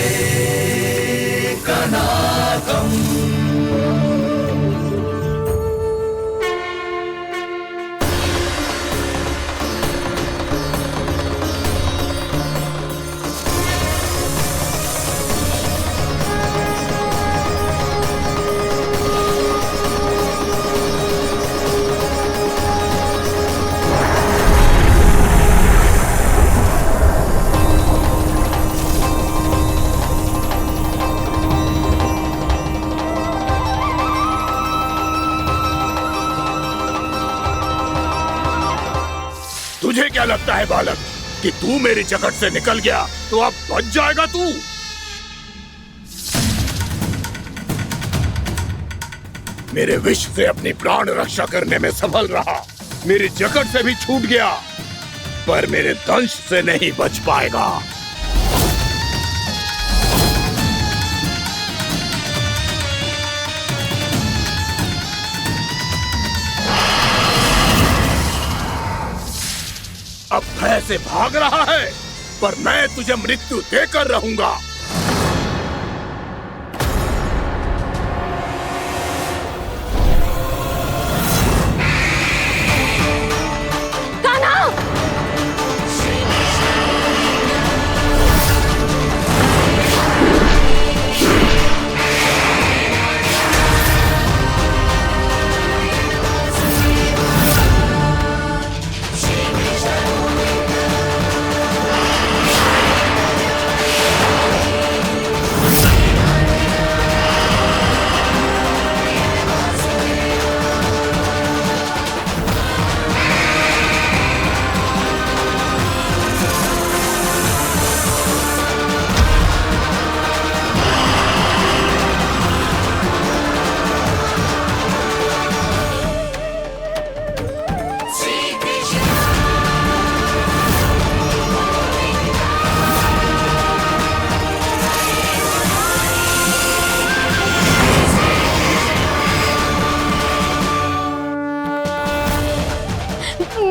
तुझे क्या लगता है बालक कि तू मेरी जकड़ से निकल गया तो अब बच जाएगा तू? मेरे विष से अपनी प्राण रक्षा करने में सफल रहा, मेरी जकड़ से भी छूट गया, पर मेरे दंश से नहीं बच पाएगा। अब भय से भाग रहा है, पर मैं तुझे मृत्यु देकर रहूंगा।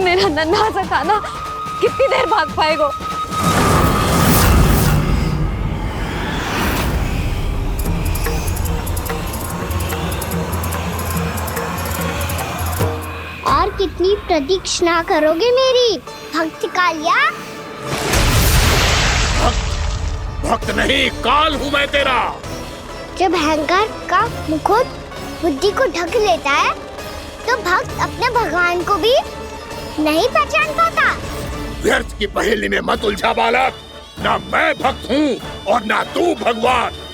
मेरा नन्हा सा कान्हा कितनी देर भाग पाएगा? और कितनी प्रतीक्षा करोगे मेरी भक्त कालिया? भक्त नहीं, काल हूँ मैं तेरा। जब अहंकार का मुकुट बुद्धि को ढक लेता है तो भक्त अपने भगवान को भी नहीं पहचान पाता। व्यर्थ की पहेली में मत उलझा बालक, ना मैं भक्त हूँ और ना तू भगवान।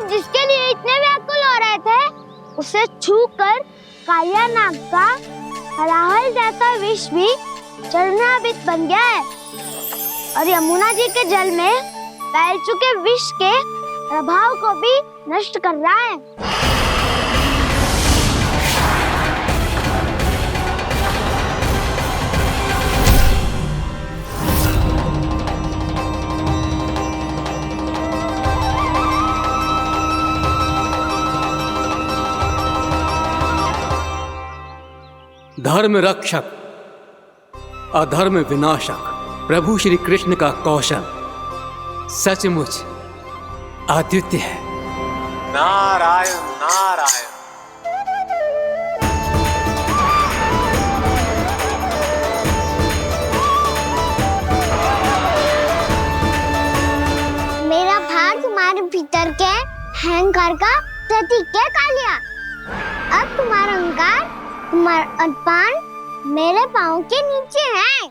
जिसके लिए इतने व्याकुल हो रहे थे, उसे छूकर कालिया नाग का हलाहल जैसा विष भी चरणामृत बन गया है और यमुना जी के जल में फैल चुके विष के प्रभाव को भी नष्ट कर रहा है। धर्म रक्षक अधर्म विनाशक प्रभु श्री कृष्ण का कौशल सचमुच अद्वितीय है। नारायण नारायण। मेरा भार तुम्हारे भीतर के अहंकार का प्रतीक है कालिया। अब तुम्हारा अहंकार, तुम्हारा अनपान मेरे पाँव के नीचे है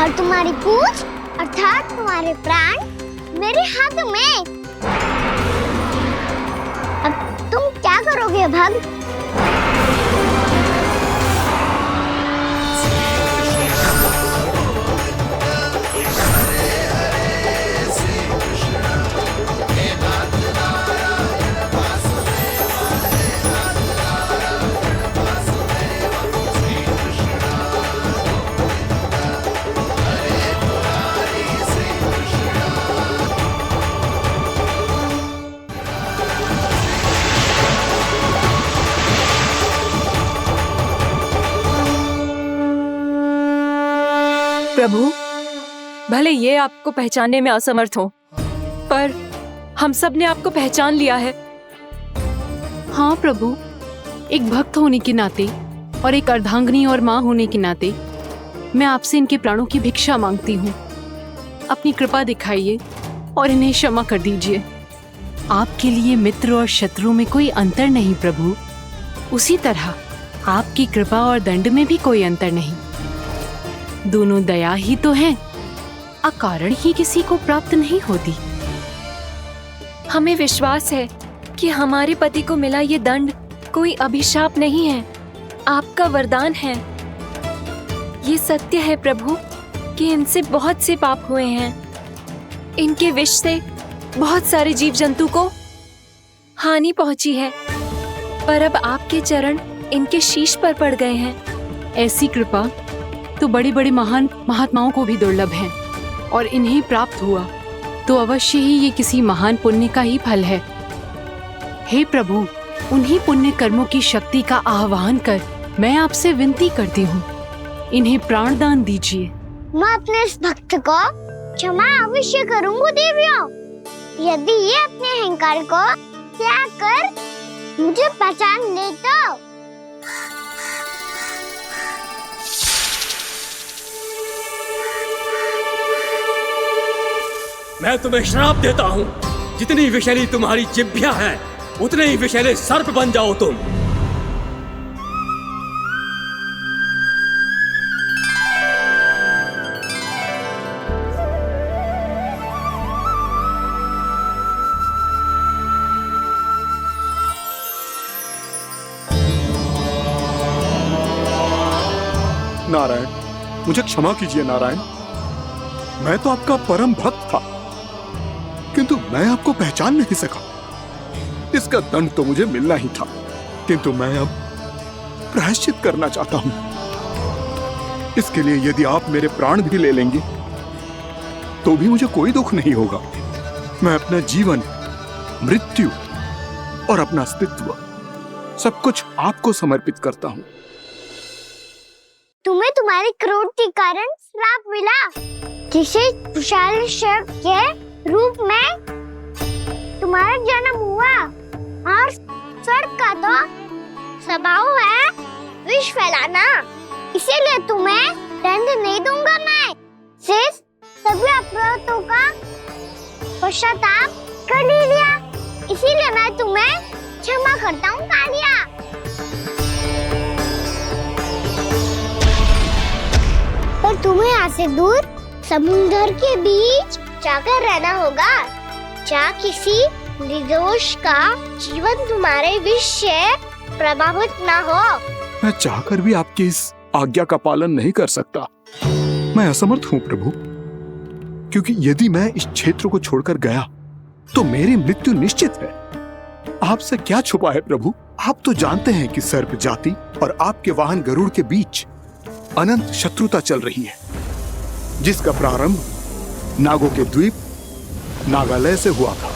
और तुम्हारी पूंछ अर्थात तुम्हारे प्राण मेरे हाथ में। करोगे भक्त? प्रभु, भले ये आपको पहचानने में असमर्थ हो, पर हम सब ने आपको पहचान लिया है। हाँ प्रभु, एक भक्त होने के नाते और एक अर्धांगिनी और माँ होने के नाते मैं आपसे इनके प्राणों की भिक्षा मांगती हूँ। अपनी कृपा दिखाइए और इन्हें क्षमा कर दीजिए। आपके लिए मित्र और शत्रु में कोई अंतर नहीं प्रभु। उसी तरह आपकी कृपा और दंड में भी कोई अंतर नहीं। दोनों दया ही तो हैं, अकारण ही किसी को प्राप्त नहीं होती। हमें विश्वास है कि हमारे पति को मिला ये दंड कोई अभिशाप नहीं है, आपका वरदान है। ये सत्य है प्रभु कि इनसे बहुत से पाप हुए हैं। इनके विष से बहुत सारे जीव जंतु को हानि पहुंची है, पर अब आपके चरण इनके शीश पर पड़ गए हैं। ऐसी कृपा तो बड़े बड़े महान महात्माओं को भी दुर्लभ है, और इन्हें प्राप्त हुआ तो अवश्य ही ये किसी महान पुण्य का ही फल है। हे प्रभु, उन्हीं पुण्य कर्मों की शक्ति का आह्वान कर मैं आपसे विनती करती हूँ, इन्हें प्राण दान दीजिए। मैं अपने इस भक्त को क्षमा अवश्य करूंगा देवियों, यदि ये अपने अहंकार को त्याग कर मुझे पहचान ले तो। मैं तुम्हें श्राप देता हूँ, जितनी विषैली तुम्हारी जिह्वा है उतने ही विषैले सर्प बन जाओ तुम। नारायण, मुझे क्षमा कीजिए नारायण। मैं तो आपका परम भक्त था, किंतु मैं आपको पहचान नहीं सका। इसका दंड तो मुझे मिलना ही था, किंतु मैं अब प्रायश्चित करना चाहता हूं। इसके लिए यदि आप मेरे प्राण भी ले लेंगे तो भी मुझे कोई दुख नहीं होगा। मैं अपना जीवन, मृत्यु और अपना अस्तित्व सब कुछ आपको समर्पित करता हूं। तुम्हें तुम्हारी क्रोध के कारण श्राप मिला, जिसे विशाल सर्प के रूप में तुम्हारा जन्म हुआ, और सर्प का तो स्वभाव है विष फैलाना। इसीलिए तुम्हें दंड नहीं दूंगा मैं, सिर्फ सभी अपराधों का पश्चाताप कर लिया। इसीलिए मैं तुम्हें क्षमा करता हूँ कालिया। पर तुम्हें यहाँ से दूर समुद्र के बीच जाकर रहना होगा, जहाँ किसी निर्दोष का जीवन तुम्हारे विष से प्रभावित ना हो। मैं चाहकर भी आपकी इस आज्ञा का पालन नहीं कर सकता। मैं असमर्थ हूँ प्रभु, क्योंकि यदि मैं इस क्षेत्र को छोड़कर गया तो मेरी मृत्यु निश्चित है। आपसे क्या छुपा है प्रभु? आप तो जानते हैं कि सर्प जाति और आपके वाहन गरुड़ के बीच अनंत शत्रुता चल रही है, जिसका प्रारंभ नागों के द्वीप नागालय से हुआ था।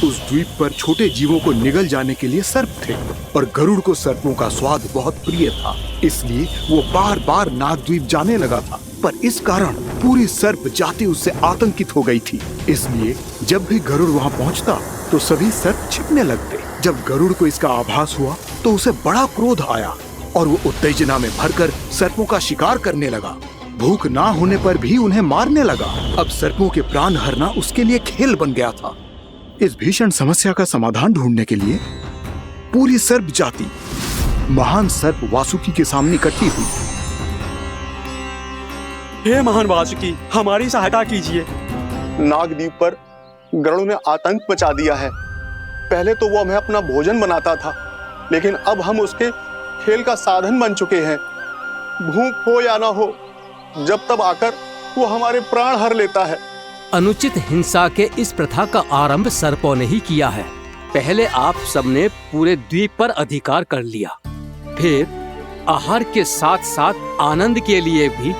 उस द्वीप पर छोटे जीवों को निगल जाने के लिए सर्प थे, और गरुड़ को सर्पों का स्वाद बहुत प्रिय था, इसलिए वो बार बार नागद्वीप जाने लगा था। पर इस कारण पूरी सर्प जाति उससे आतंकित हो गई थी। इसलिए जब भी गरुड़ वहां पहुंचता तो सभी सर्प छिपने लगते। जब गरुड़ को इसका आभास हुआ तो उसे बड़ा क्रोध आया, और वो उत्तेजना में भरकर सर्पों का शिकार करने लगा। भूख ना होने पर भी उन्हें मारने लगा। अब सर्पों के प्राण हरना उसके लिए खेल बन गया था। इस भीषण समस्या का समाधान ढूंढने के लिए पूरी सर्प जाति महान सर्प वासुकी के सामने इकट्ठी हुई। हे महान वासुकी, हमारी सहायता कीजिए। नागद्वीप पर गरुड़ ने आतंक मचा दिया है। पहले तो वो हमें अपना भोजन बनाता था, लेकिन अब हम उसके खेल का साधन बन चुके हैं। भूख हो या ना हो, जब तब आकर वो हमारे प्राण हर लेता है। अनुचित हिंसा के इस प्रथा का आरंभ सर्पों ने ही किया है। पहले आप सबने पूरे द्वीप पर अधिकार कर लिया, फिर आहार के साथ साथ आनंद के लिए भी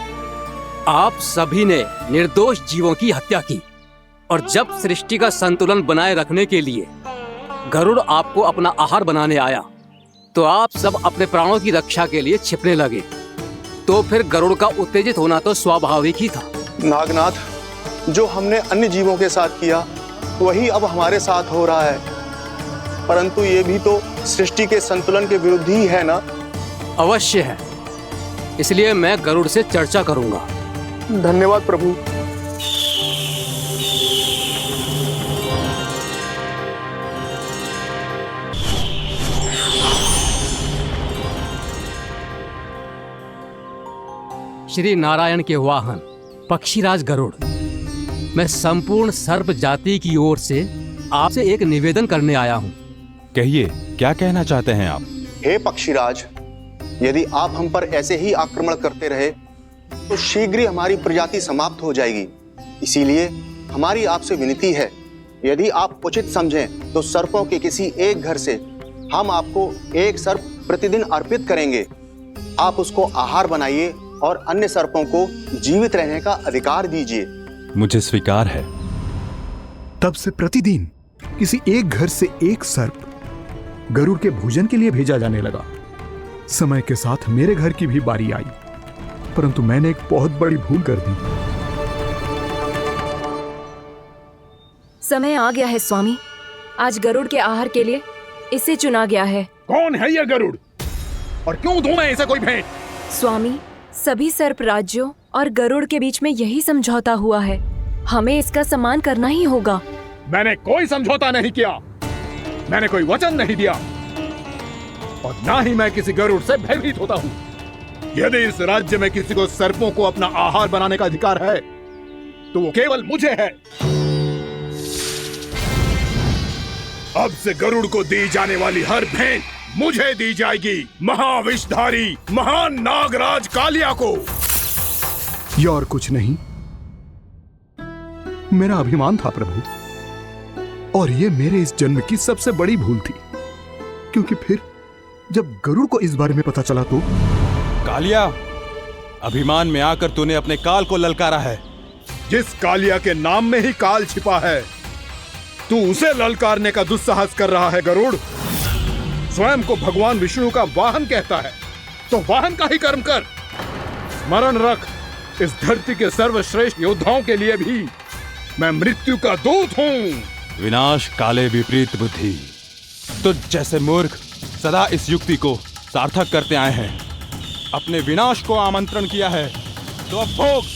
आप सभी ने निर्दोष जीवों की हत्या की। और जब सृष्टि का संतुलन बनाए रखने के लिए गरुड़ आपको अपना आहार बनाने आया, तो आप सब अपने प्राणों की रक्षा के लिए छिपने लगे। तो फिर गरुड़ का उत्तेजित होना तो स्वाभाविक ही था। नागनाथ, जो हमने अन्य जीवों के साथ किया वही अब हमारे साथ हो रहा है, परंतु ये भी तो सृष्टि के संतुलन के विरुद्ध ही है ना? अवश्य है, इसलिए मैं गरुड़ से चर्चा करूंगा। धन्यवाद प्रभु। श्री नारायण के वाहन पक्षीराज गरुड़, मैं संपूर्ण सर्प जाति की ओर से आपसे एक निवेदन करने आया हूँ। कहिए, क्या कहना चाहते हैं आप? हे पक्षीराज, यदि आप हम पर ऐसे ही आक्रमण करते रहे तो शीघ्र ही हमारी प्रजाति समाप्त हो जाएगी। इसीलिए हमारी आपसे विनती है, यदि आप उचित समझें तो सर्पों के किसी एक घर से हम आपको एक सर्प प्रतिदिन अर्पित करेंगे। आप उसको आहार बनाइए और अन्य सर्पों को जीवित रहने का अधिकार दीजिए। मुझे स्वीकार है। तब से प्रतिदिन किसी एक घर से एक सर्प गरुड़ के भोजन के लिए भेजा जाने लगा। समय के साथ मेरे घर की भी बारी आई, परंतु मैंने एक बहुत बड़ी भूल कर दी। समय आ गया है स्वामी, आज गरुड़ के आहार के लिए इसे चुना गया है। कौन है यह गरुड़ और क्यों दूं मैं इसे कोई भेंट? स्वामी, सभी सर्प राज्यों और गरुड़ के बीच में यही समझौता हुआ है, हमें इसका सम्मान करना ही होगा। मैंने कोई समझौता नहीं किया, मैंने कोई वचन नहीं दिया और ना ही मैं किसी गरुड़ से भयभीत होता हूँ। यदि इस राज्य में किसी को सर्पों को अपना आहार बनाने का अधिकार है तो वो केवल मुझे है। अब से गरुड़ को दी जाने वाली हर भेंट मुझे दी जाएगी, महाविषधारी महान नागराज कालिया को। ये और कुछ नहीं, मेरा अभिमान था प्रभु, और ये मेरे इस जन्म की सबसे बड़ी भूल थी, क्योंकि फिर जब गरुड़ को इस बारे में पता चला तो। कालिया, अभिमान में आकर तूने अपने काल को ललकारा है। जिस कालिया के नाम में ही काल छिपा है, तू उसे ललकारने का दुस्साहस कर रहा है गरुड़। स्वयं को भगवान विष्णु का वाहन कहता है तो वाहन का ही कर्म कर। स्मरण रख, इस धरती के सर्वश्रेष्ठ योद्धाओं के लिए भी मैं मृत्यु का दूत हूँ। विनाश काले विपरीत बुद्धि। तुझ जैसे मूर्ख सदा इस युक्ति को सार्थक करते आए हैं। अपने विनाश को आमंत्रण किया है तो अब भोग।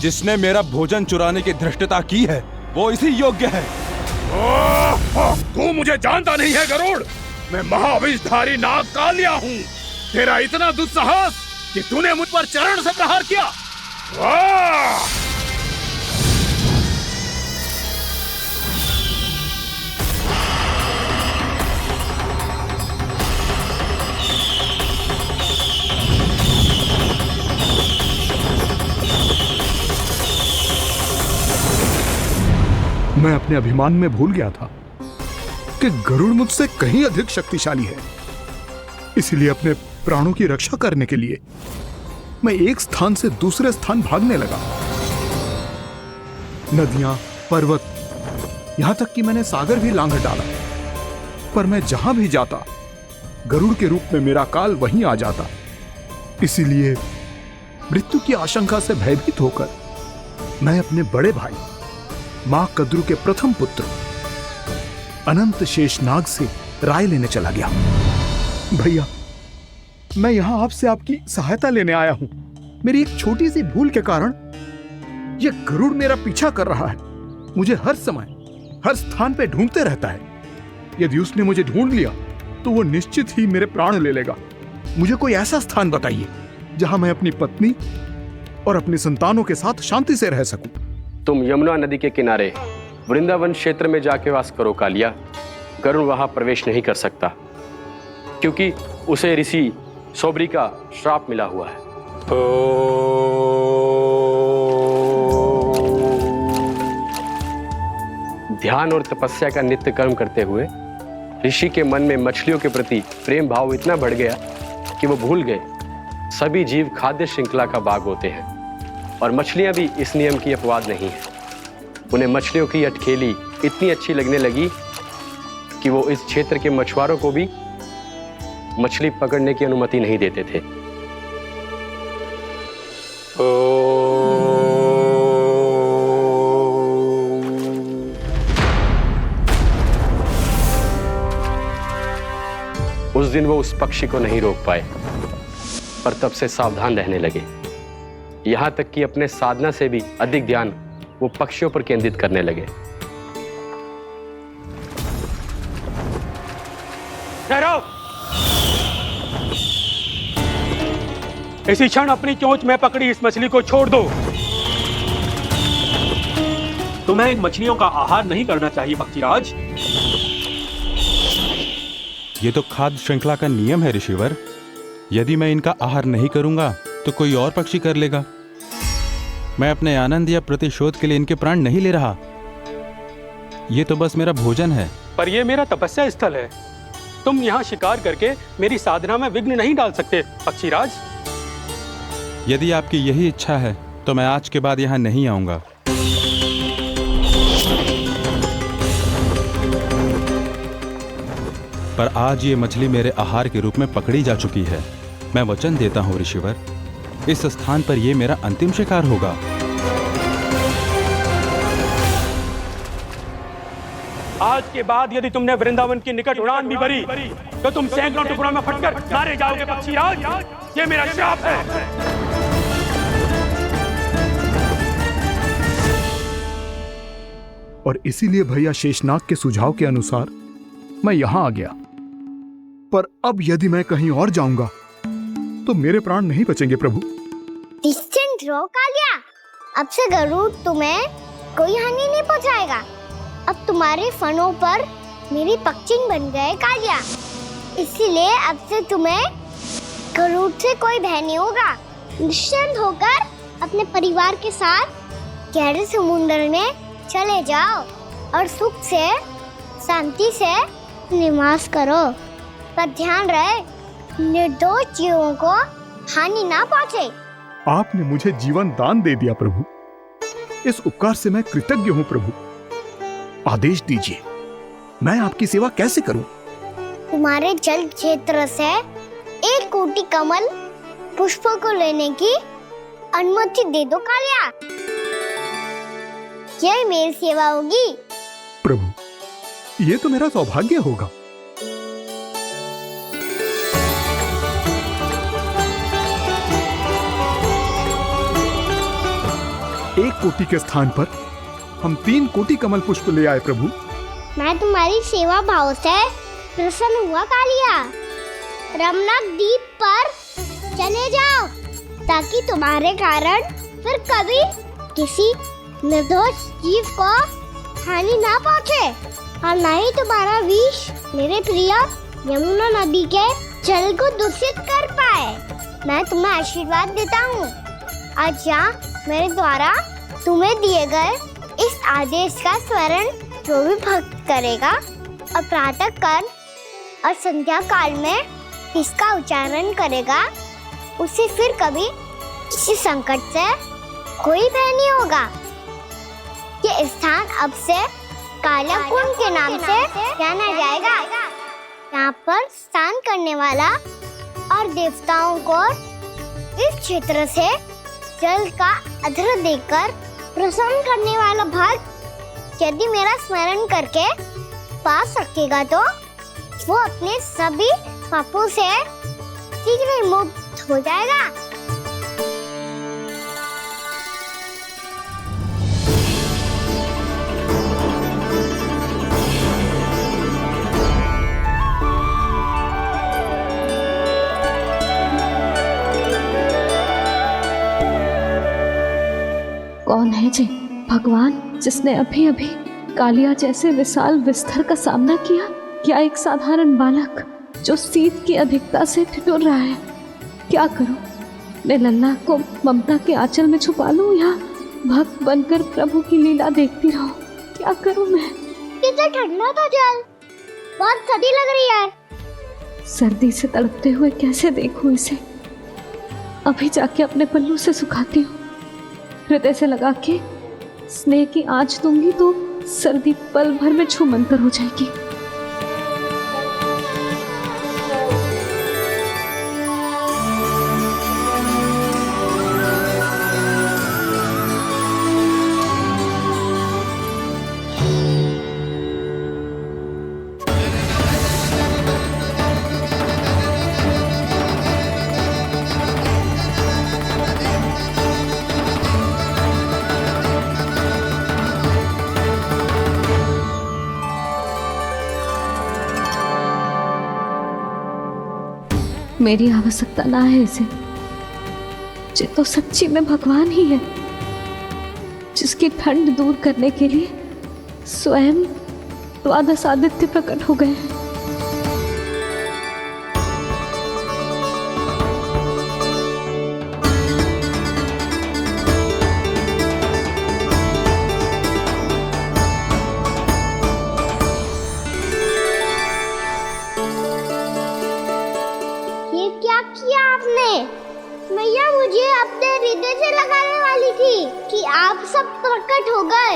जिसने मेरा भोजन चुराने की धृष्टता की है वो इसी योग्य है। तू मुझे जानता नहीं है गरुड़, मैं महाविषधारी नाग कालिया हूँ। तेरा इतना दुस्साहस कि तूने मुझ पर चरण से प्रहार किया। मैं अपने अभिमान में भूल गया था कि गरुड़ मुझसे कहीं अधिक शक्तिशाली है। इसलिए अपने प्राणों की रक्षा करने के लिए मैं एक स्थान से दूसरे स्थान भागने लगा। नदियां, पर्वत, यहां तक कि मैंने सागर भी लांघ डाला, पर मैं जहां भी जाता गरुड़ के रूप में मेरा काल वहीं आ जाता। इसीलिए मृत्यु की आशंका से भयभीत होकर मैं अपने बड़े भाई मां कद्रू के प्रथम पुत्र अनंत शेषनाग से राय लेने चला गया। भैया, मैं यहाँ आपसे आपकी सहायता लेने आया हूँ। मेरी एक छोटी सी भूल के कारण यह गरुड़ मेरा पीछा कर रहा है। मुझे हर समय हर स्थान पे ढूंढते रहता है। यदि उसने मुझे ढूंढ लिया तो वो निश्चित ही मेरे प्राण ले लेगा। मुझे कोई ऐसा स्थान बताइए जहां मैं अपनी पत्नी और अपनी संतानों के साथ शांति से रह सकूं। तुम यमुना नदी के किनारे वृंदावन क्षेत्र में जाके वास करो कालिया। गरुड़ वहां प्रवेश नहीं कर सकता क्योंकि उसे ऋषि सोबरी का श्राप मिला हुआ है। ध्यान और तपस्या का नित्य कर्म करते हुए ऋषि के मन में मछलियों के प्रति प्रेम भाव इतना बढ़ गया कि वो भूल गए सभी जीव खाद्य श्रृंखला का भाग होते हैं और मछलियां भी इस नियम की अपवाद नहीं है। उन्हें मछलियों की अटखेली इतनी अच्छी लगने लगी कि वो इस क्षेत्र के मछुआरों को भी मछली पकड़ने की अनुमति नहीं देते थे। उस दिन वो उस पक्षी को नहीं रोक पाए, पर तब से सावधान रहने लगे। यहां तक कि अपने साधना से भी अधिक ध्यान वो पक्षियों पर केंद्रित करने लगे। ठहरो! इसी क्षण अपनी चोंच में पकड़ी इस मछली को छोड़ दो। तुम्हें इन मछलियों का आहार नहीं करना चाहिए पक्षीराज। ये तो खाद्य श्रृंखला का नियम है ऋषिवर। यदि मैं इनका आहार नहीं करूंगा तो कोई और पक्षी कर लेगा। मैं अपने आनंद या प्रतिशोध के लिए इनके प्राण नहीं ले रहा। ये तो बस मेरा भोजन है। पर यह मेरा तपस्या स्थल है। तुम यहाँ शिकार करके मेरी साधना में विघ्न नहीं डाल सकते पक्षीराज। यदि आपकी यही इच्छा है तो मैं आज के बाद यहाँ नहीं आऊंगा। पर आज ये मछली मेरे आहार के रूप में पकड़ी जा चुकी है। मैं वचन देता हूँ ऋषिवर, इस स्थान पर यह मेरा अंतिम शिकार होगा। आज के बाद यदि तुमने वृंदावन की निकट उड़ान भी भरी तो तुम सैकड़ों टुकड़ों में फटकर मारे जाओगे पक्षीराज। ये मेरा श्राप है। और इसीलिए भैया शेषनाग के सुझाव के अनुसार मैं यहां आ गया। पर अब यदि मैं कहीं और जाऊंगा तो मेरे प्राण नहीं बचेंगे प्रभु। निश्चिंत रहो कालिया, अब से गरुड़ तुम्हें कोई हानि नहीं पहुंचाएगा। अब तुम्हारे फनों पर मेरी पक्षिंग बन गए कालिया, इसीलिए अब से तुम्हें गरुड़ से कोई भय नहीं होगा। निश्चिंत होकर अपने परिवार के साथ गहरे समुद्र में चले जाओ और सुख से शांति से निवास करो। पर ध्यान रहे निर्दोष जीवों को हानि ना पहुंचे। आपने मुझे जीवन दान दे दिया प्रभु, इस उपकार से मैं कृतज्ञ हूँ प्रभु। आदेश दीजिए, मैं आपकी सेवा कैसे करूं? तुम्हारे जल क्षेत्र से 1 कोटि कमल पुष्पों को लेने की अनुमति दे दो कालिया। यही मेरी सेवा होगी प्रभु। ये तो मेरा सौभाग्य होगा। एक कोटि के स्थान पर हम 3 कोटि कमल पुष्प ले आए प्रभु। मैं तुम्हारी सेवा भाव से प्रसन्न हुआ कालिया। रमनाक द्वीप पर चले जाओ ताकि तुम्हारे कारण फिर कभी किसी निर्दोष जीव को हानि ना पहुंचे और न ही तुम्हारा विष मेरे प्रिय यमुना नदी के जल को दूषित कर पाए। मैं तुम्हें आशीर्वाद देता हूँ। आज यहाँ मेरे द्वारा तुम्हें दिए गए इस आदेश का स्मरण जो भी भक्त करेगा और प्रातः काल और संध्या काल में इसका उच्चारण करेगा, उसे फिर कभी किसी संकट से कोई भय नहीं होगा। ये स्थान अब से काला कुंड के नाम से जाना जाएगा। यहाँ पर स्नान करने वाला और देवताओं को इस क्षेत्र से जल का अधर देकर प्रसन्न करने वाला भक्त यदि मेरा स्मरण करके पास रखेगा तो वो अपने सभी पापों से शीघ्र ही मुक्त हो जाएगा। कौन है जी भगवान जिसने अभी अभी कालिया जैसे विशाल विस्तर का सामना किया? क्या एक साधारण बालक जो शीत की अधिकता से ठिठुर रहा है? क्या करूं? मैं लल्ला को ममता के आंचल में छुपा लूं या भक्त बनकर प्रभु की लीला देखती रहूं? क्या करूं मैं? कितना ठंडा था जल, बहुत सर्दी लग रही है। सर्दी से तड़पते हुए कैसे देखूं इसे? अभी जाके अपने पल्लू से सुखाती हूँ। हृदय से लगा के स्नेह की आंच दूंगी तो सर्दी पल भर में छूमंतर हो जाएगी। मेरी आवश्यकता ना है इसे। ये तो सच्ची में भगवान ही है जिसकी ठंड दूर करने के लिए स्वयं द्वादश आदित्य प्रकट हो गए हैं। मैया मुझे अपने हृदय से लगाने वाली थी कि आप सब प्रकट हो गए।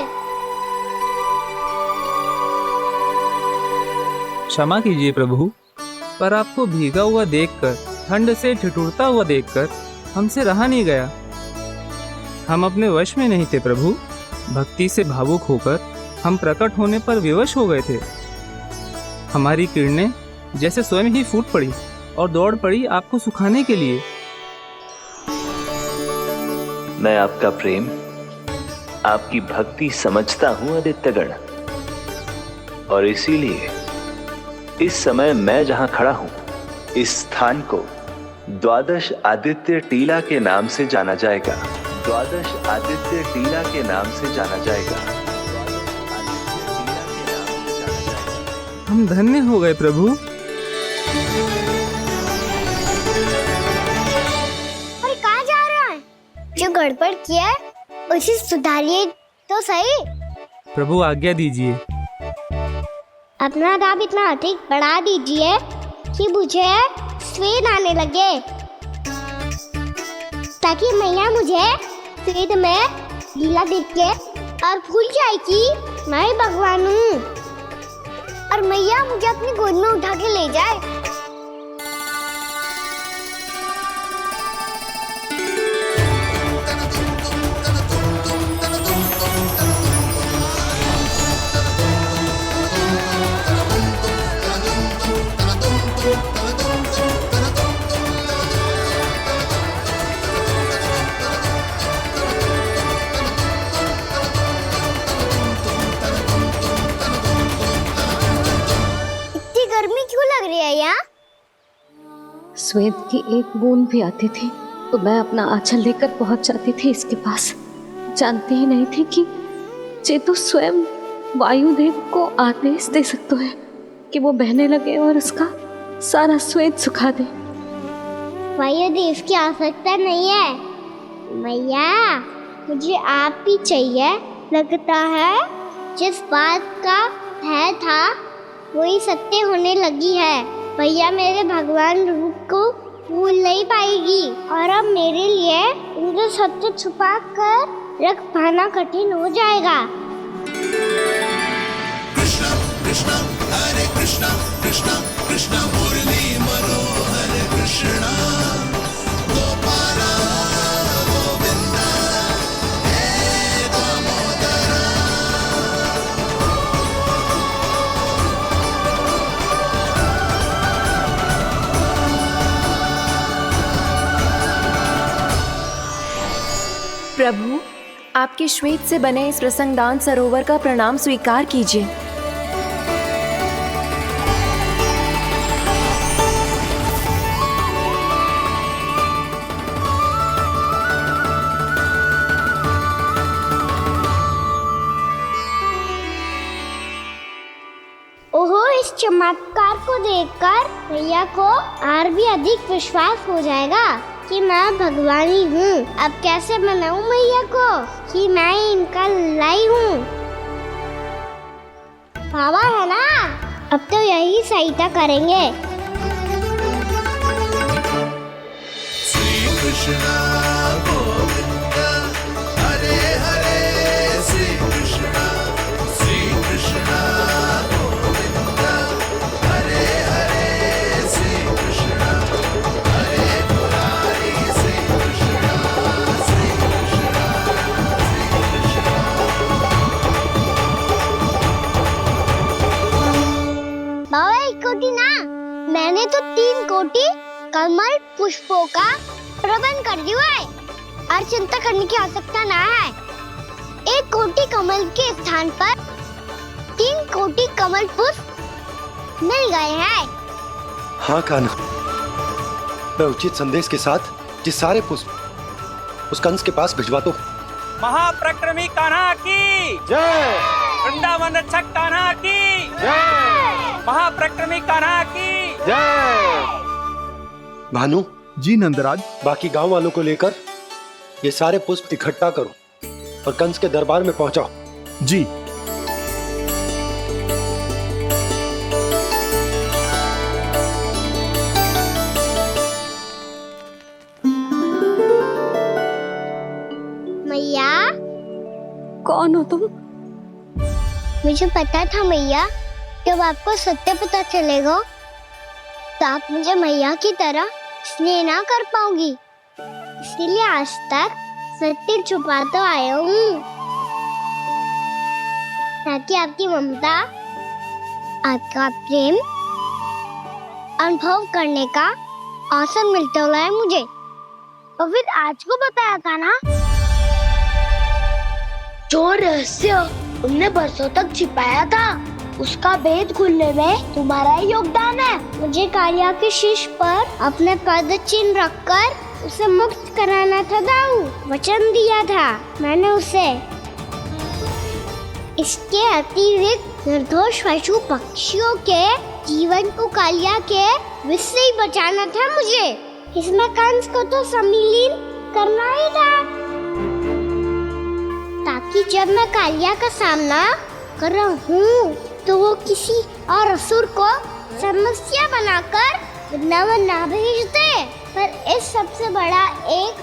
क्षमा कीजिए प्रभु, पर आपको भीगा हुआ देखकर, ठंड से ठिठुरता हुआ देखकर हमसे रहा नहीं गया। हम अपने वश में नहीं थे प्रभु। भक्ति से भावुक होकर हम प्रकट होने पर विवश हो गए थे। हमारी किरणें जैसे स्वयं ही फूट पड़ी और दौड़ पड़ी आपको सुखाने के लिए। मैं आपका प्रेम, आपकी भक्ति समझता हूं आदित्यगण, और इसीलिए इस समय मैं जहां खड़ा हूं, इस स्थान को द्वादश आदित्य टीला के नाम से जाना जाएगा। द्वादश आदित्य टीला के नाम से जाना जाएगा। हम धन्य हो गए प्रभु। और कहाँ जा रहा है? जो गड़बड़ किया उसे सुधारिए तो सही। प्रभु आज्ञा दीजिए। अपना दाम इतना अधिक बढ़ा दीजिए कि मुझे स्वेद आने लगे, ताकि मैया मुझे स्वेद में लीला देख के और भूल जाए कि मैं ही भगवान हूँ, और मैया मुझे अपनी गोद में उठा के ले जाए। स्वेद की एक बूंद भी आती थी तो मैं अपना आंचल लेकर पहुंच जाती थी इसके पास। जानती ही नहीं थी कि ये तो स्वयं वायुदेव को आदेश दे सकते हैं कि वो बहने लगे और उसका सारा स्वेद सुखा दे। वायुदेव की आवश्यकता नहीं है मैया, मुझे आप ही चाहिए। लगता है जिस बात का भय था वही सत्य होने लगी है। भैया मेरे भगवान रूप को भूल नहीं पाएगी, और अब मेरे लिए उनके सत्य छुपा कर रख पाना कठिन हो जाएगा। कृष्णा कृष्णा हरे कृष्णा कृष्णा कृष्णा मुरली मनोहर कृष्णा गोपाला गोविंदा हे दामोदरा। प्रभु, आपके श्वेत से बने इस प्रसंगदान सरोवर का प्रणाम स्वीकार कीजिए। ओहो, इस चमत्कार को देखकर भैया को और भी अधिक विश्वास हो जाएगा कि मैं भगवानी हूँ। अब कैसे मनाऊं मैया को कि मैं इनका लाई हूँ। बाबा है ना, अब तो यही सहायता करेंगे। श्री कृष्ण गोविंद हरे हरे, श्री कृष्ण गोविंद हरे हरे, श्री कृष्ण हरे मुरारी, श्री कृष्ण श्री कृष्ण श्री बाबा एक कोटी ना, मैंने तो 3 कोटी कमल पुष्पों का प्रबंध कर दिया है और चिंता करने की आवश्यकता ना है। 1 कोटी कमल के स्थान पर 3 कोटी कमल पुष्प मिल गए हैं। हाँ कान्हा, मैं उचित संदेश के साथ ये सारे पुष्प उस कंस के पास भिजवा दो। महाप्रक्रमी कान्हा की जय, वृंदावन रक्षक कान्हा की जय, महाप्रक्रमी कान्हा की जय। भानु जी नंदराज, बाकी गांव वालों को लेकर ये सारे पुष्प इकट्ठा करो और कंस के दरबार में पहुंचाओ। जी। मैया, कौन हो तुम? मुझे पता था मैया, जब आपको सत्य पता चलेगा तो आप मुझे मैया की तरह स्नेह ना कर पाओगी, इसलिए आज तक सत्य छुपाता आया हूँ ताकि आपकी ममता, आपका प्रेम अनुभव करने का अवसर मिलता हुआ है मुझे। और फिर आज को बताया था ना, जो रहस्य तुमने बरसों तक छिपाया था, उसका भेद खुलने में तुम्हारा ही योगदान है। मुझे कालिया के शीश पर अपने पद चिन्ह रखकर उसे मुक्त कराना था दाऊ, वचन दिया था मैंने उसे। इसके अतिरिक्त निर्दोष पशु पक्षियों के जीवन को कालिया के विष से ही बचाना था मुझे। इसमें कंस को तो सम्मिलित करना ही था, ताकि जब मैं कालिया का सामना कर रहा हूँ तो वो किसी और असुर को समस्या बनाकर वृंदावन ना भेज दे। पर इस सबसे बड़ा एक